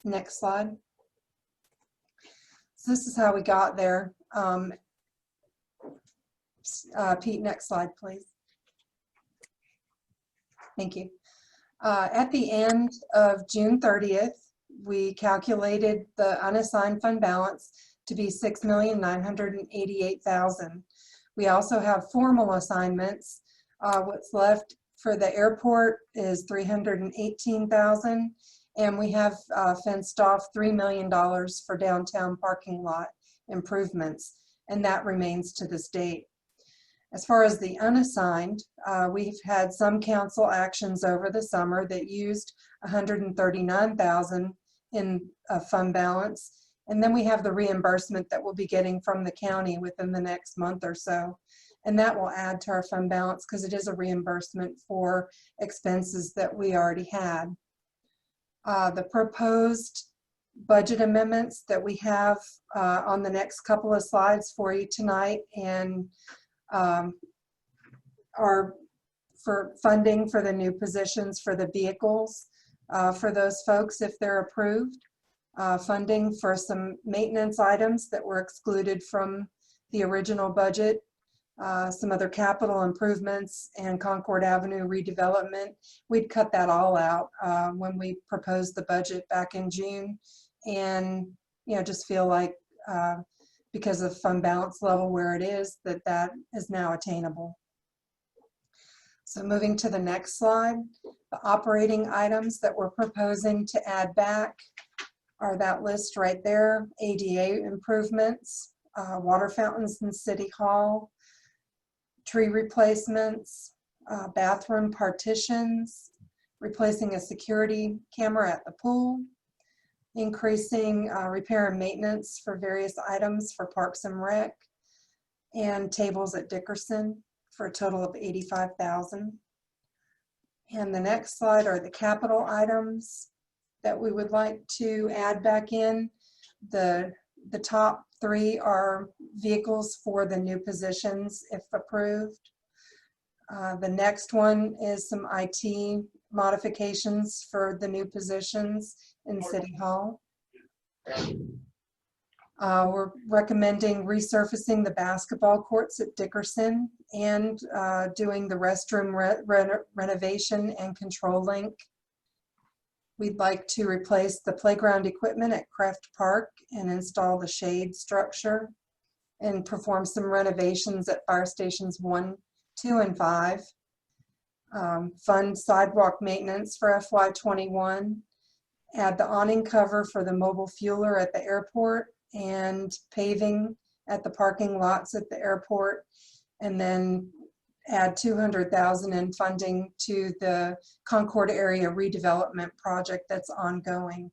Next slide. So this is how we got there. Pete, next slide, please. Thank you. At the end of June 30th, we calculated the unassigned fund balance to be $6,988,000. We also have formal assignments. What's left for the airport is $318,000, and we have fenced off $3 million for downtown parking lot improvements, and that remains to this date. As far as the unassigned, we've had some council actions over the summer that used $139,000 in a fund balance. And then we have the reimbursement that we'll be getting from the county within the next month or so. And that will add to our fund balance because it is a reimbursement for expenses that we already had. The proposed budget amendments that we have on the next couple of slides for you tonight, and are for funding for the new positions for the vehicles for those folks if they're approved, funding for some maintenance items that were excluded from the original budget, some other capital improvements and Concord Avenue redevelopment. We'd cut that all out when we proposed the budget back in June, and just feel like because of fund balance level where it is, that is now attainable. So moving to the next slide, the operating items that we're proposing to add back are that list right there: ADA improvements, water fountains in City Hall, tree replacements, bathroom partitions, replacing a security camera at the pool, increasing repair and maintenance for various items for Parks and Rec, and tables at Dickerson for a total of $85,000. And the next slide are the capital items that we would like to add back in. The top three are vehicles for the new positions if approved. The next one is some IT modifications for the new positions in City Hall. We're recommending resurfacing the basketball courts at Dickerson and doing the restroom renovation and control link. We'd like to replace the playground equipment at Kraft Park and install the shade structure and perform some renovations at fire stations 1, 2, and 5. Fund sidewalk maintenance for FY21. Add the awning cover for the mobile fueler at the airport and paving at the parking lots at the airport, and then add $200,000 in funding to the Concord area redevelopment project that's ongoing.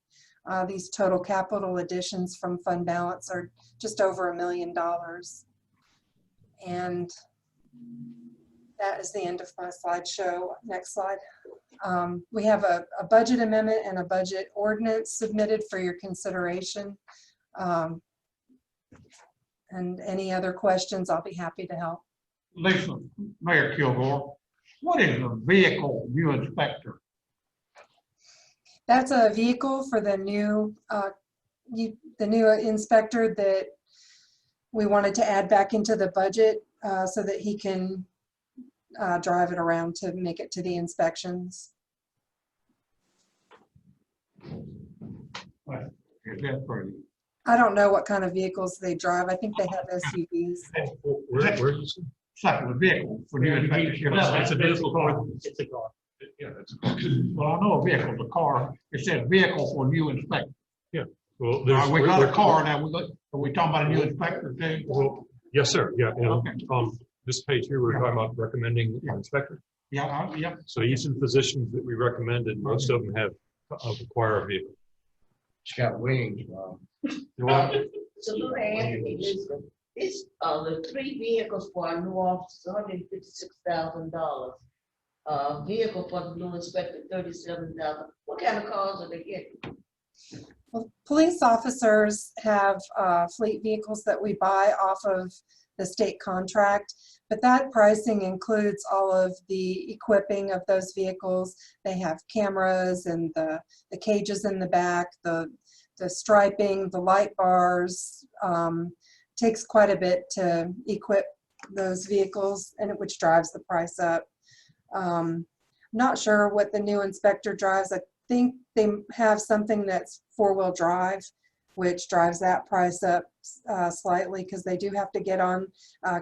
These total capital additions from fund balance are just over $1 million. And that is the end of my slideshow. Next slide. We have a budget amendment and a budget ordinance submitted for your consideration. And any other questions, I'll be happy to help.
Lisa, Mayor Kilgore, what is a vehicle new inspector?
That's a vehicle for the new inspector that we wanted to add back into the budget so that he can drive it around to make it to the inspections.
What is that for you?
I don't know what kind of vehicles they drive. I think they have SUVs.
Where is this?
It's like a vehicle for new inspectors.
Well,
It's a vehicle for-
It's a car.
Yeah, that's a car.
Well, I know a vehicle, the car, it says vehicle for new inspector.
Well,
We got a car now, are we talking about a new inspector too?
Well, yes, sir. Yeah. And
Okay.
on this page here, we're talking about recommending an inspector.
Yeah.
So each of the positions that we recommended, most of them have require a vehicle.
It's got wings, Bob.
So let me ask you, Elizabeth, this, the 3 vehicles for our new officers, $156,000. Vehicle for the new inspector, $37,000. What kind of cars are they getting?
Well, police officers have fleet vehicles that we buy off of the state contract, but that pricing includes all of the equipping of those vehicles. They have cameras and the cages in the back, the striping, the light bars. Takes quite a bit to equip those vehicles, and which drives the price up. Not sure what the new inspector drives. I think they have something that's 4-wheel drive, which drives that price up slightly, because they do have to get on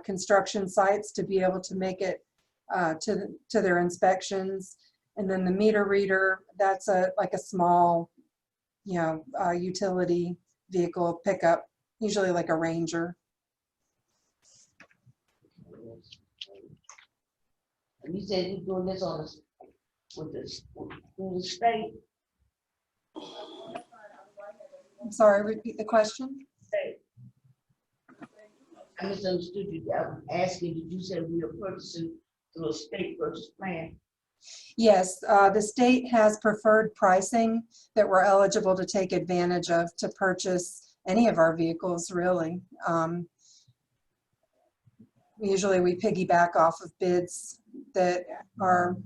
construction sites to be able to make it to their inspections. And then the meter reader, that's like a small, utility vehicle pickup, usually like a Ranger.
And you said you're doing this on through the state.
I'm sorry, repeat the question.
State. I misunderstood you. I'm asking, did you say we are purchasing through a state purchase plan?
Yes, the state has preferred pricing that we're eligible to take advantage of to purchase any of our vehicles, really. Usually we piggyback off of bids that are,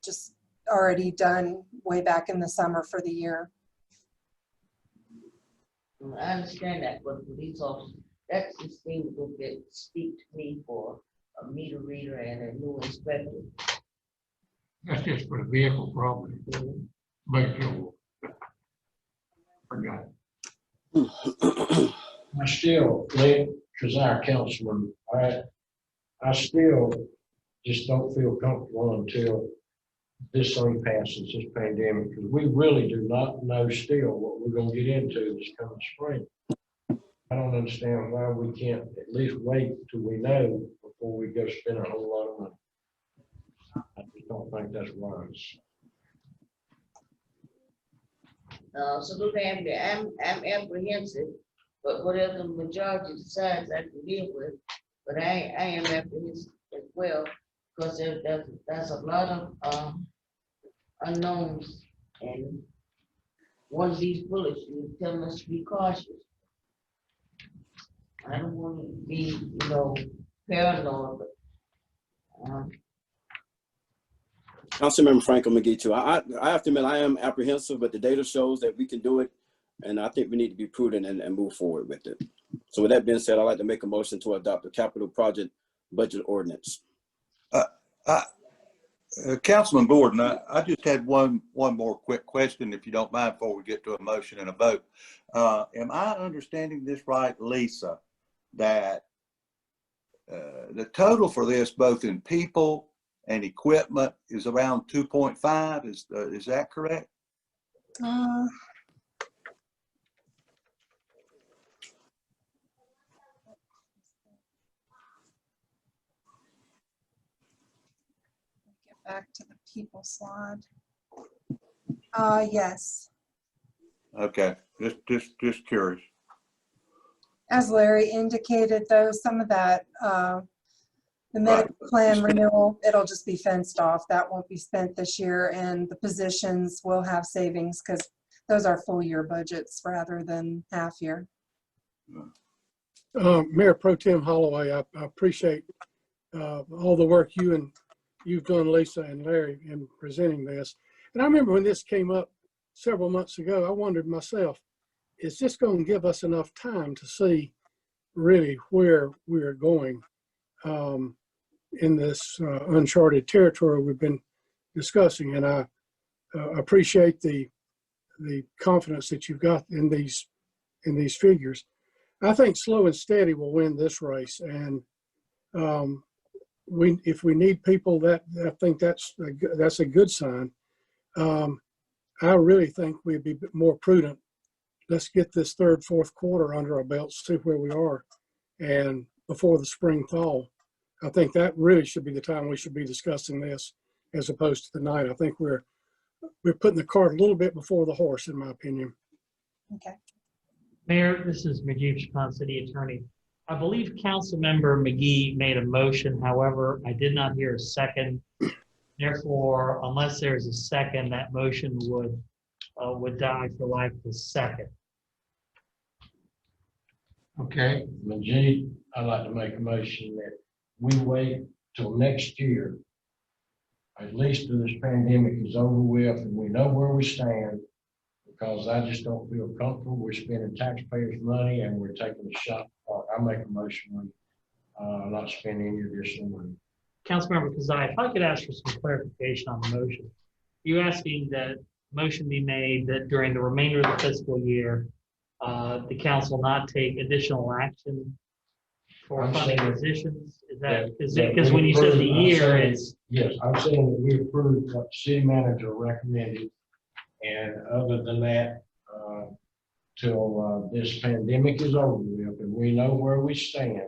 just already done way back in the summer for the year.
I understand that, but police officers, that just seems a little bit steep to me for a meter reader and a new inspector.
That's just for the vehicle probably. But forgot.
I still, because our councilman, I still just don't feel comfortable until this thing passes, this pandemic, because we really do not know still what we're gonna get into this coming spring. I don't understand why we can't at least wait till we know before we go spend a whole lot of money. I just don't think that's wise.
So look, I'm apprehensive, but whatever the majority decides, I can deal with. But I am apprehensive as well, because there's a lot of unknowns, and one of these bullets is telling us to be cautious. I don't want to be, paranoid, but
Councilmember Franco McGee too. I have to admit, I am apprehensive, but the data shows that we can do it. And I think we need to be prudent and move forward with it. So with that being said, I'd like to make a motion to adopt the capital project budget ordinance.
Councilman Borden, I just had one more quick question, if you don't mind, before we get to a motion and a vote. Am I understanding this right, Lisa, that the total for this, both in people and equipment, is around 2.5? Is that correct?
Back to the people slide. Yes.
Okay, just curious.
As Larry indicated, though, some of that, the medical plan renewal, it'll just be fenced off. That won't be spent this year, and the positions will have savings because those are full year budgets rather than half year.
Mayor Pro Tem Holloway, I appreciate all the work you've done, Lisa and Larry, in presenting this. And I remember when this came up several months ago, I wondered myself, is this going to give us enough time to see really where we're going in this uncharted territory we've been discussing? And I appreciate the confidence that you've got in these figures. I think slow and steady will win this race, and if we need people, that I think that's a good sign. I really think we'd be more prudent. Let's get this third, fourth quarter under our belts, see where we are, and before the spring, fall. I think that really should be the time we should be discussing this as opposed to tonight. I think we're putting the cart a little bit before the horse, in my opinion.
Okay.
Mayor, this is Rajiv Shapan, City Attorney. I believe Councilmember McGee made a motion. However, I did not hear a second. Therefore, unless there's a second, that motion would die for lack of a second.
Okay,
Majid, I'd like to make a motion that we wait till next year, at least till this pandemic is over with and we know where we stand, because I just don't feel comfortable. We're spending taxpayers' money and we're taking a shot. I make a motion on not spending any additional money.
Councilmember Kazai, if I could ask for some clarification on the motion. You asking that motion be made that during the remainder of the fiscal year, the council not take additional action for
I'm
funding
saying
positions? Is that,
that
because when you said the year, it's,
Yes, I'm saying that we approved what the city manager recommended. And other than that, till this pandemic is over with and we know where we stand,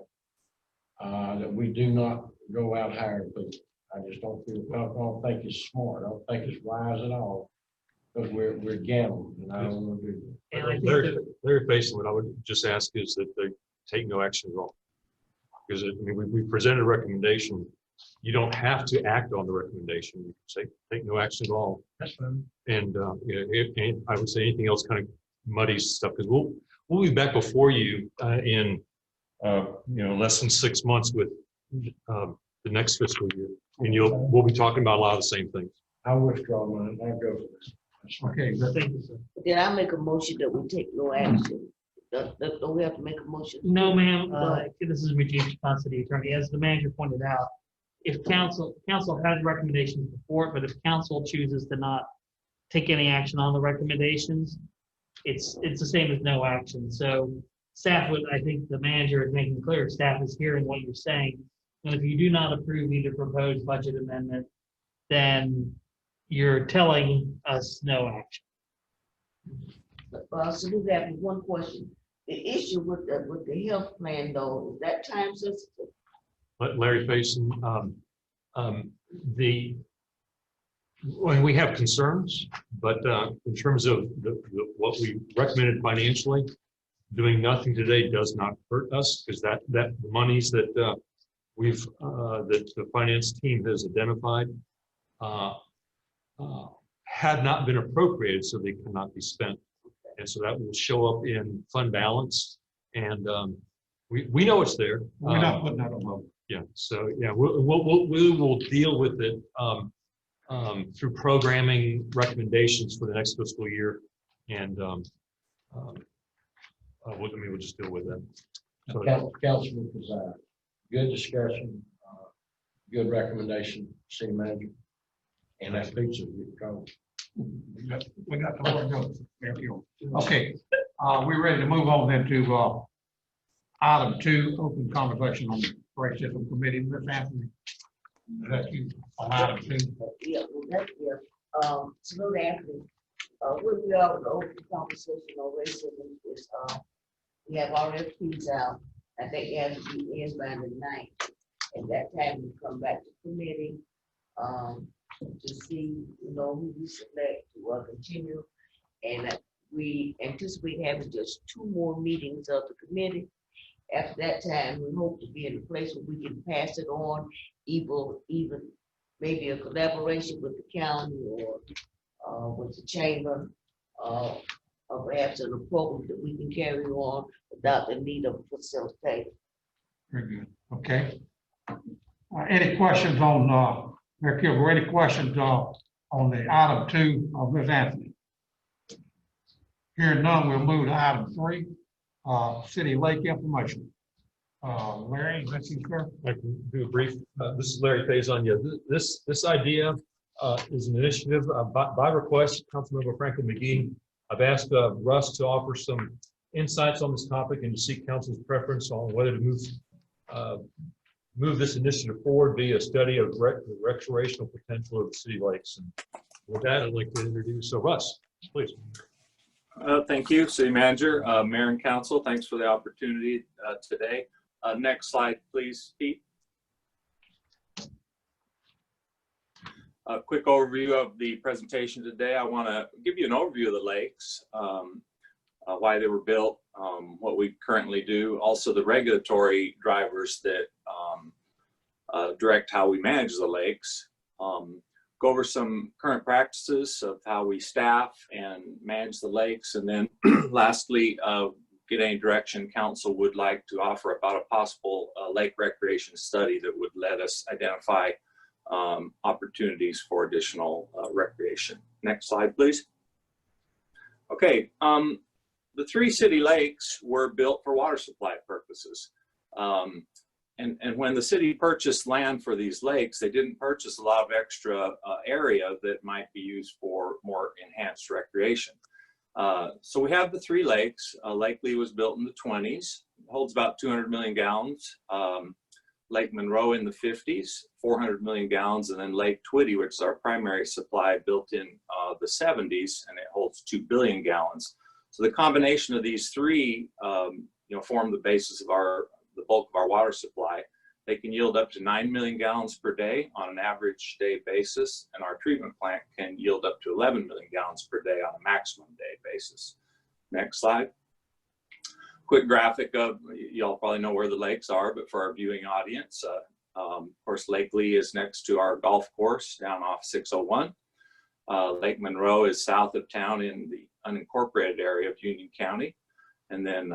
that we do not go out hiring people. I just don't feel, I don't think it's smart. I don't think it's wise at all. Because we're gambling and I don't want to do that.
and I think
Larry,
that,
Larry Faison, what I would just ask is that they take no action at all. Because I mean, we presented a recommendation. You don't have to act on the recommendation. You can say, take no action at all.
That's fine.
And and I would say anything else kind of muddies stuff, because we'll be back before you in less than 6 months with the next fiscal year, and we'll be talking about a lot of the same things.
I withdraw mine. I go for this. That's fine.
okay,
thank you, sir.
Then I make a motion that we take no action. Don't we have to make a motion?
No, ma'am, this is Rajiv Shapan, City Attorney. As the manager pointed out, if council has recommendations before it, but if council chooses to not take any action on the recommendations, it's the same as no action. So staff would, I think the manager is making clear, staff is hearing what you're saying. And if you do not approve either proposed budget amendment, then you're telling us no action.
So we have one question. The issue with the health plan though, is that time sensitive?
But Larry Faison, when we have concerns, but in terms of what we recommended financially, doing nothing today does not hurt us, because that the monies that that the finance team has identified had not been appropriated, so they cannot be spent. And so that will show up in fund balance, and we know it's there.
we're not putting that on hold.
Yeah, so yeah, we will deal with it through programming recommendations for the next fiscal year, and we'll just deal with that. So,
Councilman Kazai, good discussion, good recommendation, city manager. And that pizza we called.
We got the Lord go. There we go. Okay, we're ready to move on then to item 2, open conversation on the Correct System Committee. Ms. Anthony, is that you on item 2?
Yeah, well, that's, yeah. So Anthony, where we are with the open conversation on racism is, we have RFPs out. I think it has to be in by the 9th. At that time, we come back to committee, to see, who we select to continue. And we anticipate having just 2 more meetings of the committee. After that time, we hope to be in a place where we can pass it on, even maybe a collaboration with the county or with the chamber, or perhaps in a program that we can carry on without the need of facilitator.
Very good. Okay. Any questions on Mayor Kilgore, any questions on the item 2 of Ms. Anthony? Hearing none, we'll move to item 3, City Lake information. Larry, is that you, sir?
I can do a brief. This is Larry Faison. Yeah, this idea is an initiative by request, Councilmember Franklin McGee. I've asked Russ to offer some insights on this topic and to seek council's preference on whether to move this initiative forward via a study of the recreational potential of the city lakes. And with that, I'd like to introduce Russ, please.
Thank you, City Manager, Mayor and Council. Thanks for the opportunity today. Next slide, please, Pete. A quick overview of the presentation today. I want to give you an overview of the lakes, why they were built, what we currently do, also the regulatory drivers that direct how we manage the lakes, go over some current practices of how we staff and manage the lakes, and then lastly, get any direction council would like to offer about a possible lake recreation study that would let us identify opportunities for additional recreation. Next slide, please. Okay, the 3 city lakes were built for water supply purposes. And when the city purchased land for these lakes, they didn't purchase a lot of extra area that might be used for more enhanced recreation. So we have the 3 lakes. Lake Lee was built in the 20s, holds about 200 million gallons. Lake Monroe in the 50s, 400 million gallons, and then Lake Twitty, which is our primary supply, built in the 70s, and it holds 2 billion gallons. So the combination of these 3, form the basis of the bulk of our water supply. They can yield up to 9 million gallons per day on an average day basis, and our treatment plant can yield up to 11 million gallons per day on a maximum day basis. Next slide. Quick graphic of, y'all probably know where the lakes are, but for our viewing audience, of course, Lake Lee is next to our golf course down off 601. Lake Monroe is south of town in the unincorporated area of Union County. And then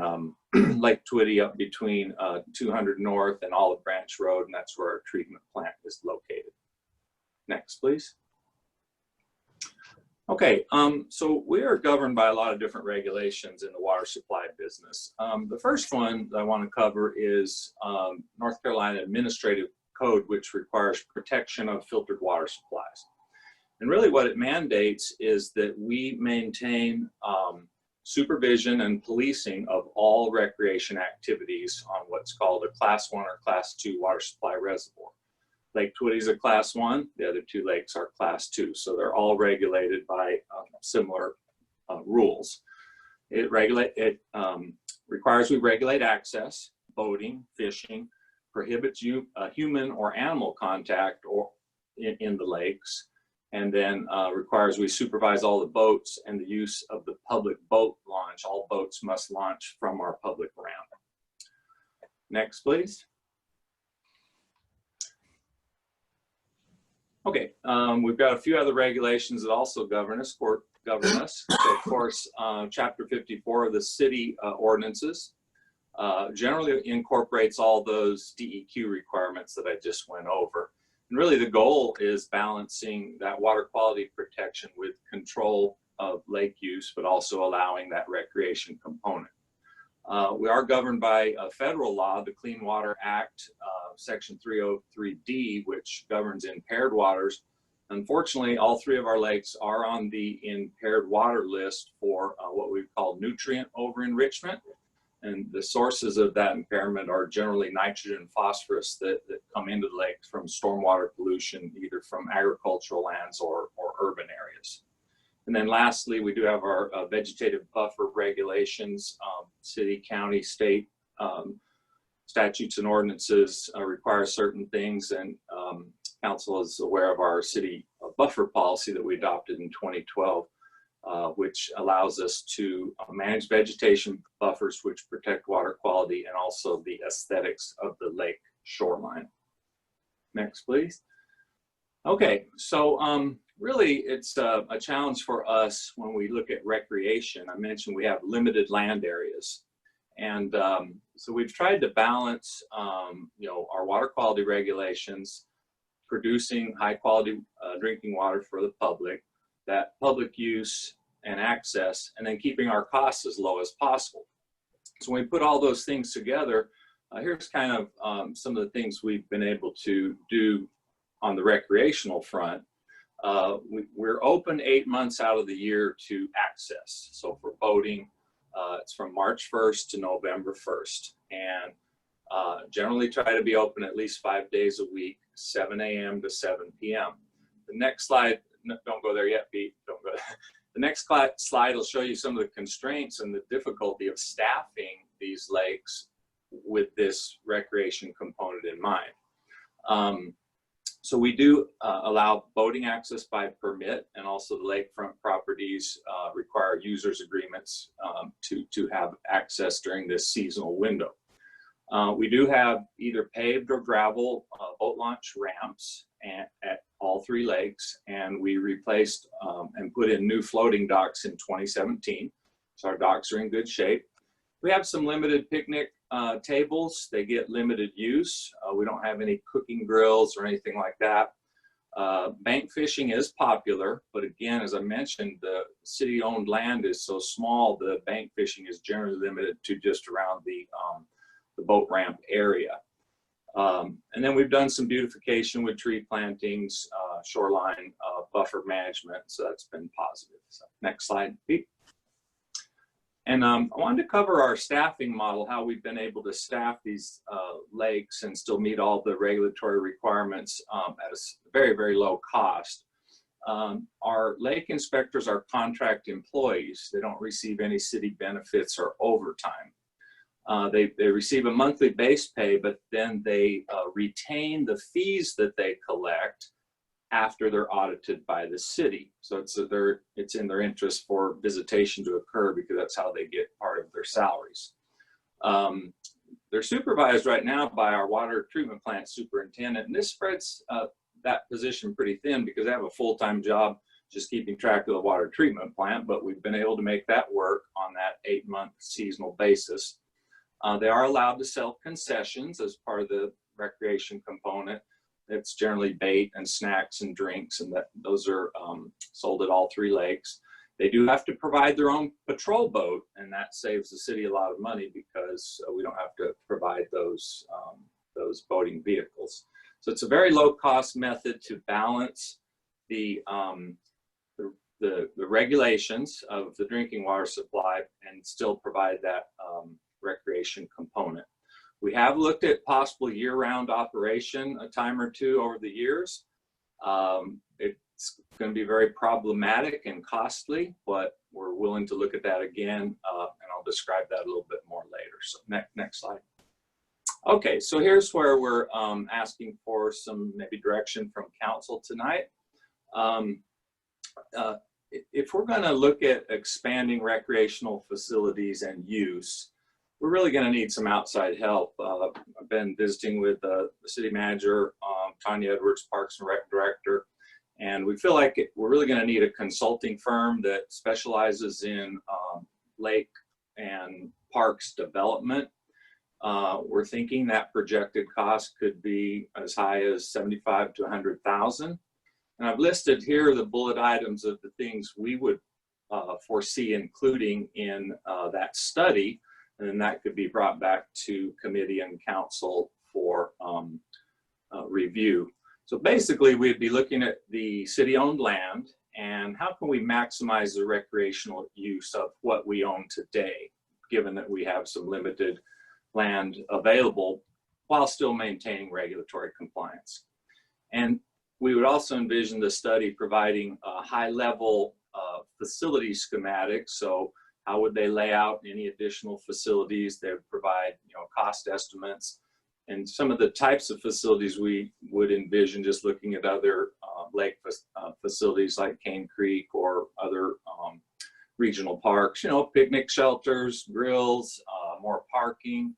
Lake Twitty up between 200 North and Olive Branch Road, and that's where our treatment plant is located. Next, please. Okay, so we are governed by a lot of different regulations in the water supply business. The first one that I want to cover is North Carolina Administrative Code, which requires protection of filtered water supplies. And really what it mandates is that we maintain supervision and policing of all recreation activities on what's called a Class 1 or Class 2 water supply reservoir. Lake Twitty is a Class 1, the other 2 lakes are Class 2, so they're all regulated by similar rules. It requires we regulate access, boating, fishing, prohibits human or animal contact in the lakes, and then requires we supervise all the boats and the use of the public boat launch. All boats must launch from our public ramp. Next, please. Okay, we've got a few other regulations that also govern us. So of course, Chapter 54 of the city ordinances generally incorporates all those DEQ requirements that I just went over. And really the goal is balancing that water quality protection with control of lake use, but also allowing that recreation component. We are governed by a federal law, the Clean Water Act, Section 303D, which governs impaired waters. Unfortunately, all 3 of our lakes are on the impaired water list for what we call nutrient over-enrichment. And the sources of that impairment are generally nitrogen and phosphorus that come into the lake from stormwater pollution, either from agricultural lands or urban areas. And then lastly, we do have our vegetative buffer regulations, city, county, state statutes and ordinances require certain things, and council is aware of our city buffer policy that we adopted in 2012, which allows us to manage vegetation buffers which protect water quality and also the aesthetics of the lake shoreline. Next, please. Okay, so really it's a challenge for us when we look at recreation. I mentioned we have limited land areas. And so we've tried to balance, our water quality regulations, producing high quality drinking water for the public, that public use and access, and then keeping our costs as low as possible. So when we put all those things together, here's kind of some of the things we've been able to do on the recreational front. We're open 8 months out of the year to access. So for boating, it's from March 1st to November 1st. And generally try to be open at least 5 days a week, 7 a.m. to 7 p.m. The next slide, no, don't go there yet, Pete. Don't go. The next slide will show you some of the constraints and the difficulty of staffing these lakes with this recreation component in mind. So we do allow boating access by permit, and also the lakefront properties require users agreements to have access during this seasonal window. We do have either paved or gravel boat launch ramps at all 3 lakes, and we replaced and put in new floating docks in 2017. So our docks are in good shape. We have some limited picnic tables. They get limited use. We don't have any cooking grills or anything like that. Bank fishing is popular, but again, as I mentioned, the city-owned land is so small, the bank fishing is generally limited to just around the boat ramp area. And then we've done some beautification with tree plantings, shoreline buffer management, so that's been positive. So next slide, Pete. And I wanted to cover our staffing model, how we've been able to staff these lakes and still meet all the regulatory requirements at a very, very low cost. Our lake inspectors are contract employees. They don't receive any city benefits or overtime. They receive a monthly base pay, but then they retain the fees that they collect after they're audited by the city. So it's in their interest for visitation to occur, because that's how they get part of their salaries. They're supervised right now by our water treatment plant superintendent, and this spreads that position pretty thin because they have a full-time job just keeping track of the water treatment plant, but we've been able to make that work on that 8-month seasonal basis. They are allowed to sell concessions as part of the recreation component. It's generally bait and snacks and drinks, and those are sold at all 3 lakes. They do have to provide their own patrol boat, and that saves the city a lot of money because we don't have to provide those boating vehicles. So it's a very low-cost method to balance the regulations of the drinking water supply and still provide that recreation component. We have looked at possible year-round operation a time or two over the years. It's going to be very problematic and costly, but we're willing to look at that again, and I'll describe that a little bit more later. So next slide. Okay, so here's where we're asking for some maybe direction from council tonight. If we're going to look at expanding recreational facilities and use, we're really going to need some outside help. I've been visiting with the city manager, Tanya Edwards, Parks and Rec Director, and we feel like we're really going to need a consulting firm that specializes in lake and parks development. We're thinking that projected cost could be as high as $75,000 to $100,000. And I've listed here the bullet items of the things we would foresee including in that study. And then that could be brought back to committee and council for review. So basically, we'd be looking at the city-owned land and how can we maximize the recreational use of what we own today, given that we have some limited land available while still maintaining regulatory compliance. And we would also envision the study providing a high-level facility schematics. So how would they lay out any additional facilities? They would provide, cost estimates and some of the types of facilities we would envision, just looking at other lake facilities like Cane Creek or other regional parks, picnic shelters, grills, more parking,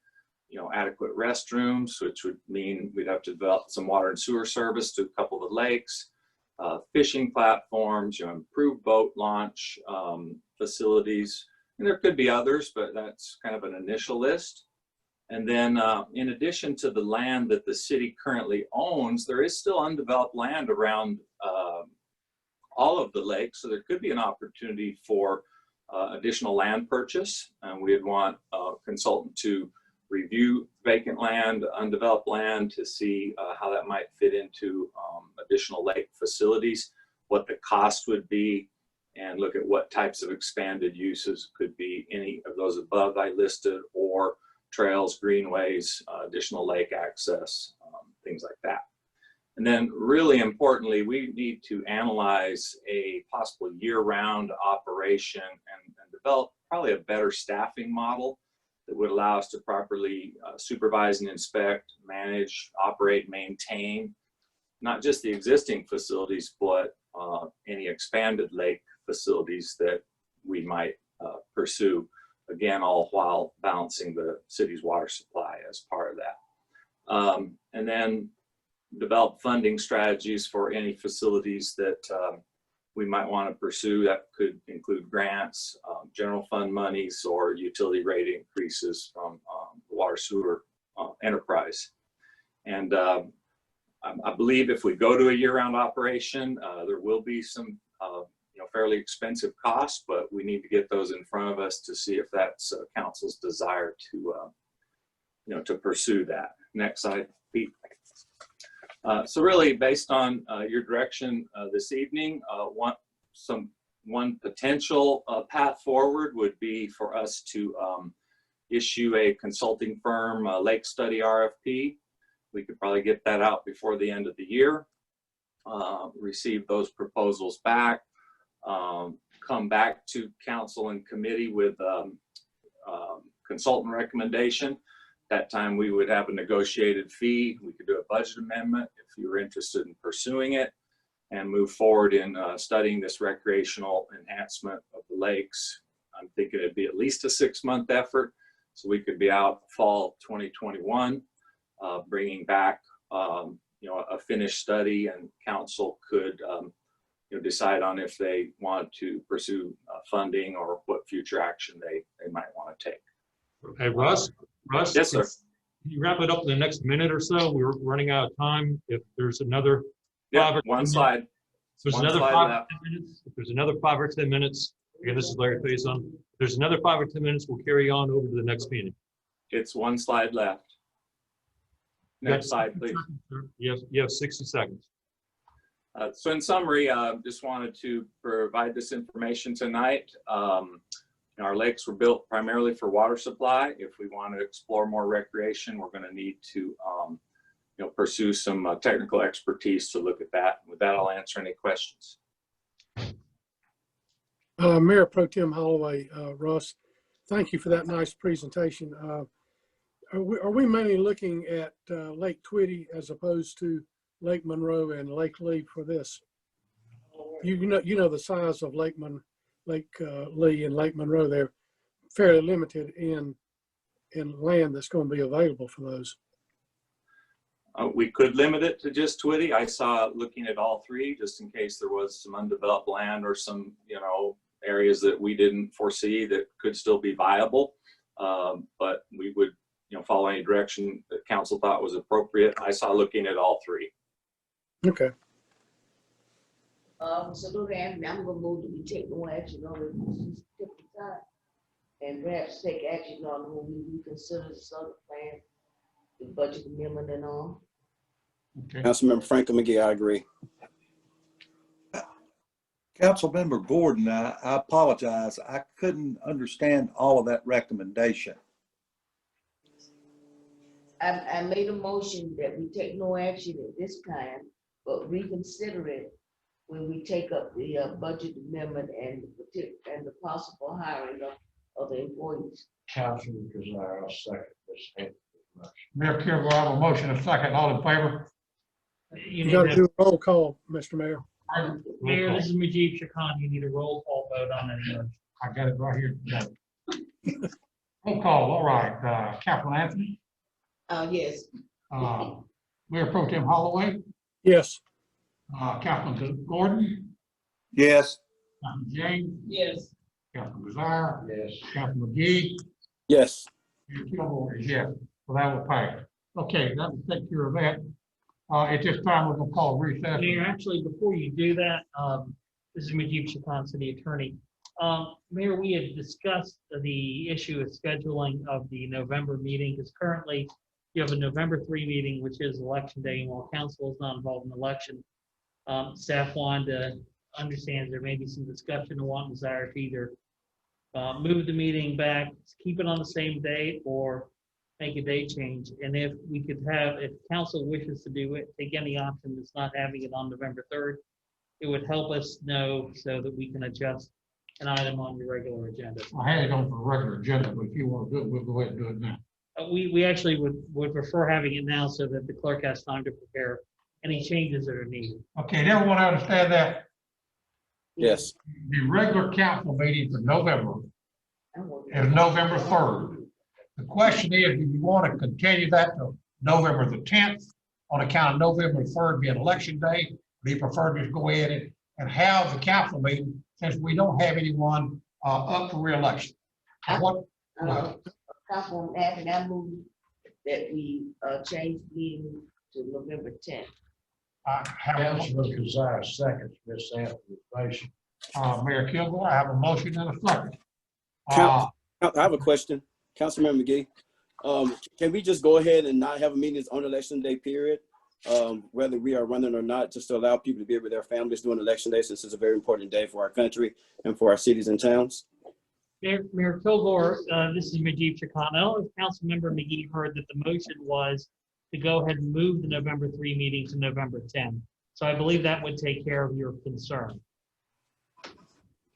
adequate restrooms, which would mean we'd have to develop some water and sewer service to a couple of the lakes, fishing platforms, improved boat launch facilities. And there could be others, but that's kind of an initial list. And then in addition to the land that the city currently owns, there is still undeveloped land around all of the lakes. So there could be an opportunity for additional land purchase. And we'd want a consultant to review vacant land, undeveloped land, to see how that might fit into additional lake facilities, what the cost would be, and look at what types of expanded uses could be any of those above I listed, or trails, greenways, additional lake access, things like that. And then really importantly, we need to analyze a possible year-round operation and develop probably a better staffing model that would allow us to properly supervise and inspect, manage, operate, maintain not just the existing facilities, but any expanded lake facilities that we might pursue. Again, all while balancing the city's water supply as part of that. And then develop funding strategies for any facilities that we might want to pursue. That could include grants, general fund monies, or utility rate increases from the water sewer enterprise. And I believe if we go to a year-round operation, there will be some fairly expensive costs, but we need to get those in front of us to see if that's council's desire to to pursue that. Next slide, Pete. So really, based on your direction this evening, one potential path forward would be for us to issue a consulting firm lake study RFP. We could probably get that out before the end of the year, receive those proposals back, come back to council and committee with consultant recommendation. That time we would have a negotiated fee. We could do a budget amendment if you were interested in pursuing it, and move forward in studying this recreational enhancement of the lakes. I'm thinking it'd be at least a 6-month effort, so we could be out fall 2021, bringing back a finished study, and council could decide on if they want to pursue funding or what future action they might want to take.
Hey, Russ?
Yes, sir.
Can you wrap it up in the next minute or so? We're running out of time. If there's another
one slide.
If there's another 5 or 10 minutes, if there's another 5 or 10 minutes, again, this is Larry Faison. If there's another 5 or 10 minutes, we'll carry on over to the next meeting.
It's 1 slide left. Next slide, please.
You have 60 seconds.
So in summary, just wanted to provide this information tonight. Our lakes were built primarily for water supply. If we want to explore more recreation, we're going to need to pursue some technical expertise to look at that. With that, I'll answer any questions.
Mayor Pro Tem Holloway, Russ, thank you for that nice presentation. Are we mainly looking at Lake Tweedy as opposed to Lake Monroe and Lake Lee for this? You know the size of Lake Lee and Lake Monroe. They're fairly limited in land that's going to be available for those.
We could limit it to just Tweedy. I saw looking at all three, just in case there was some undeveloped land or some areas that we didn't foresee that could still be viable. But we would follow any direction that council thought was appropriate. I saw looking at all three.
Okay.
So look, Anthony, I'm gonna move that we take no action on this time, and perhaps take action on when we reconsider this other plan, the budget amendment and all.
Okay.
Councilmember Franklin McGee, I agree.
Councilmember Gordon, I apologize. I couldn't understand all of that recommendation.
I made a motion that we take no action at this time, but reconsider it when we take up the budget amendment and the possible hiring of the employees.
Councilman Kazar, I'll second this.
Mayor Kilgore, I have a motion, a second. All in favor?
You got to do a roll call, Mr. Mayor.
Mayor, this is Majid Shakan. You need a roll call vote on that motion.
I got it right here. Roll call, all right. Councilman Anthony?
Yes.
Mayor Pro Tem Holloway?
Yes.
Councilman Gordon?
Yes.
Councilman James?
Yes.
Councilman Desire?
Yes.
Councilman McGee?
Yes.
Mayor Kilgore is yes. So that will pass. Okay, that will take care of that. At this time, we're gonna call recess.
Mayor, actually, before you do that, this is Majid Shakan, City Attorney. Mayor, we had discussed the issue of scheduling of the November meeting, because currently you have a November 3 meeting, which is election day, and while council is not involved in the election, staff wanted to understand there may be some discussion and want desire to either move the meeting back, keep it on the same date, or make a date change. And if we could have, if council wishes to do it, take any option that's not having it on November 3rd, it would help us know so that we can adjust an item on your regular agenda.
I had it on the regular agenda, but if you want to do it, we'll go ahead and do it now.
We actually would prefer having it now so that the clerk has time to prepare any changes that are needed.
Okay, did everyone understand that?
Yes.
The regular council meeting for November
I want
is November 3rd. The question is, do you want to continue that to November the 10th on account of November 3rd being election day? Or do you prefer to just go ahead and have the council meeting since we don't have anyone up for reelection? What?
Councilwoman Abbott, I move that we change the meeting to November 10th.
I have a
Councilman Kazire seconds, Ms. Anthony's motion.
Mayor Kilgore, I have a motion and a second.
I have a question, Councilmember McGee. Can we just go ahead and not have a meeting on election day period? Whether we are running or not, just to allow people to be with their families during election day, since it's a very important day for our country and for our cities and towns.
Mayor Kilgore, this is Majid Chakana. I don't know if Councilmember McGee heard that the motion was to go ahead and move the November 3 meeting to November 10. So I believe that would take care of your concern.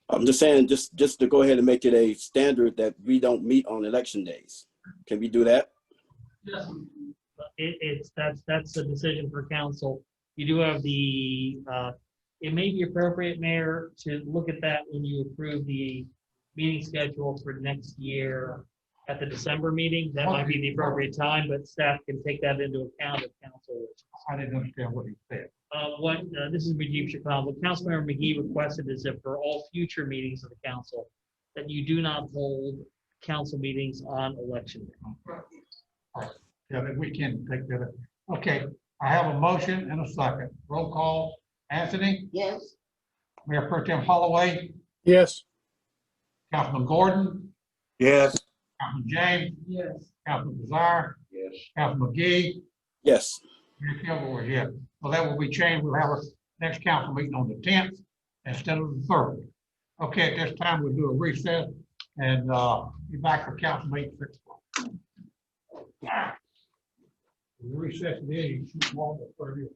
I'm just saying, just to go ahead and make it a standard that we don't meet on election days. Can we do that?
Yes. That's a decision for council. You do have the, it may be appropriate, Mayor, to look at that when you approve the meeting schedule for next year at the December meeting. That might be the appropriate time, but staff can take that into account if council.
I didn't understand what he said.
This is Majid Shakal. What Councilmember McGee requested is that for all future meetings of the council, that you do not hold council meetings on election day.
Yeah, that we can take that. Okay, I have a motion and a second. Roll call. Anthony?
Yes.
Mayor Pro Tem Holloway?
Yes.
Councilman Gordon?
Yes.
Councilman James?
Yes.
Councilman Desire?
Yes.
Councilman McGee?
Yes.
Mayor Kilgore, yes. So that will be changed. We'll have our next council meeting on the 10th instead of the 3rd. Okay, at this time, we'll do a recess and be back for council meeting 6 o'clock. Recess it is, you should walk for 30.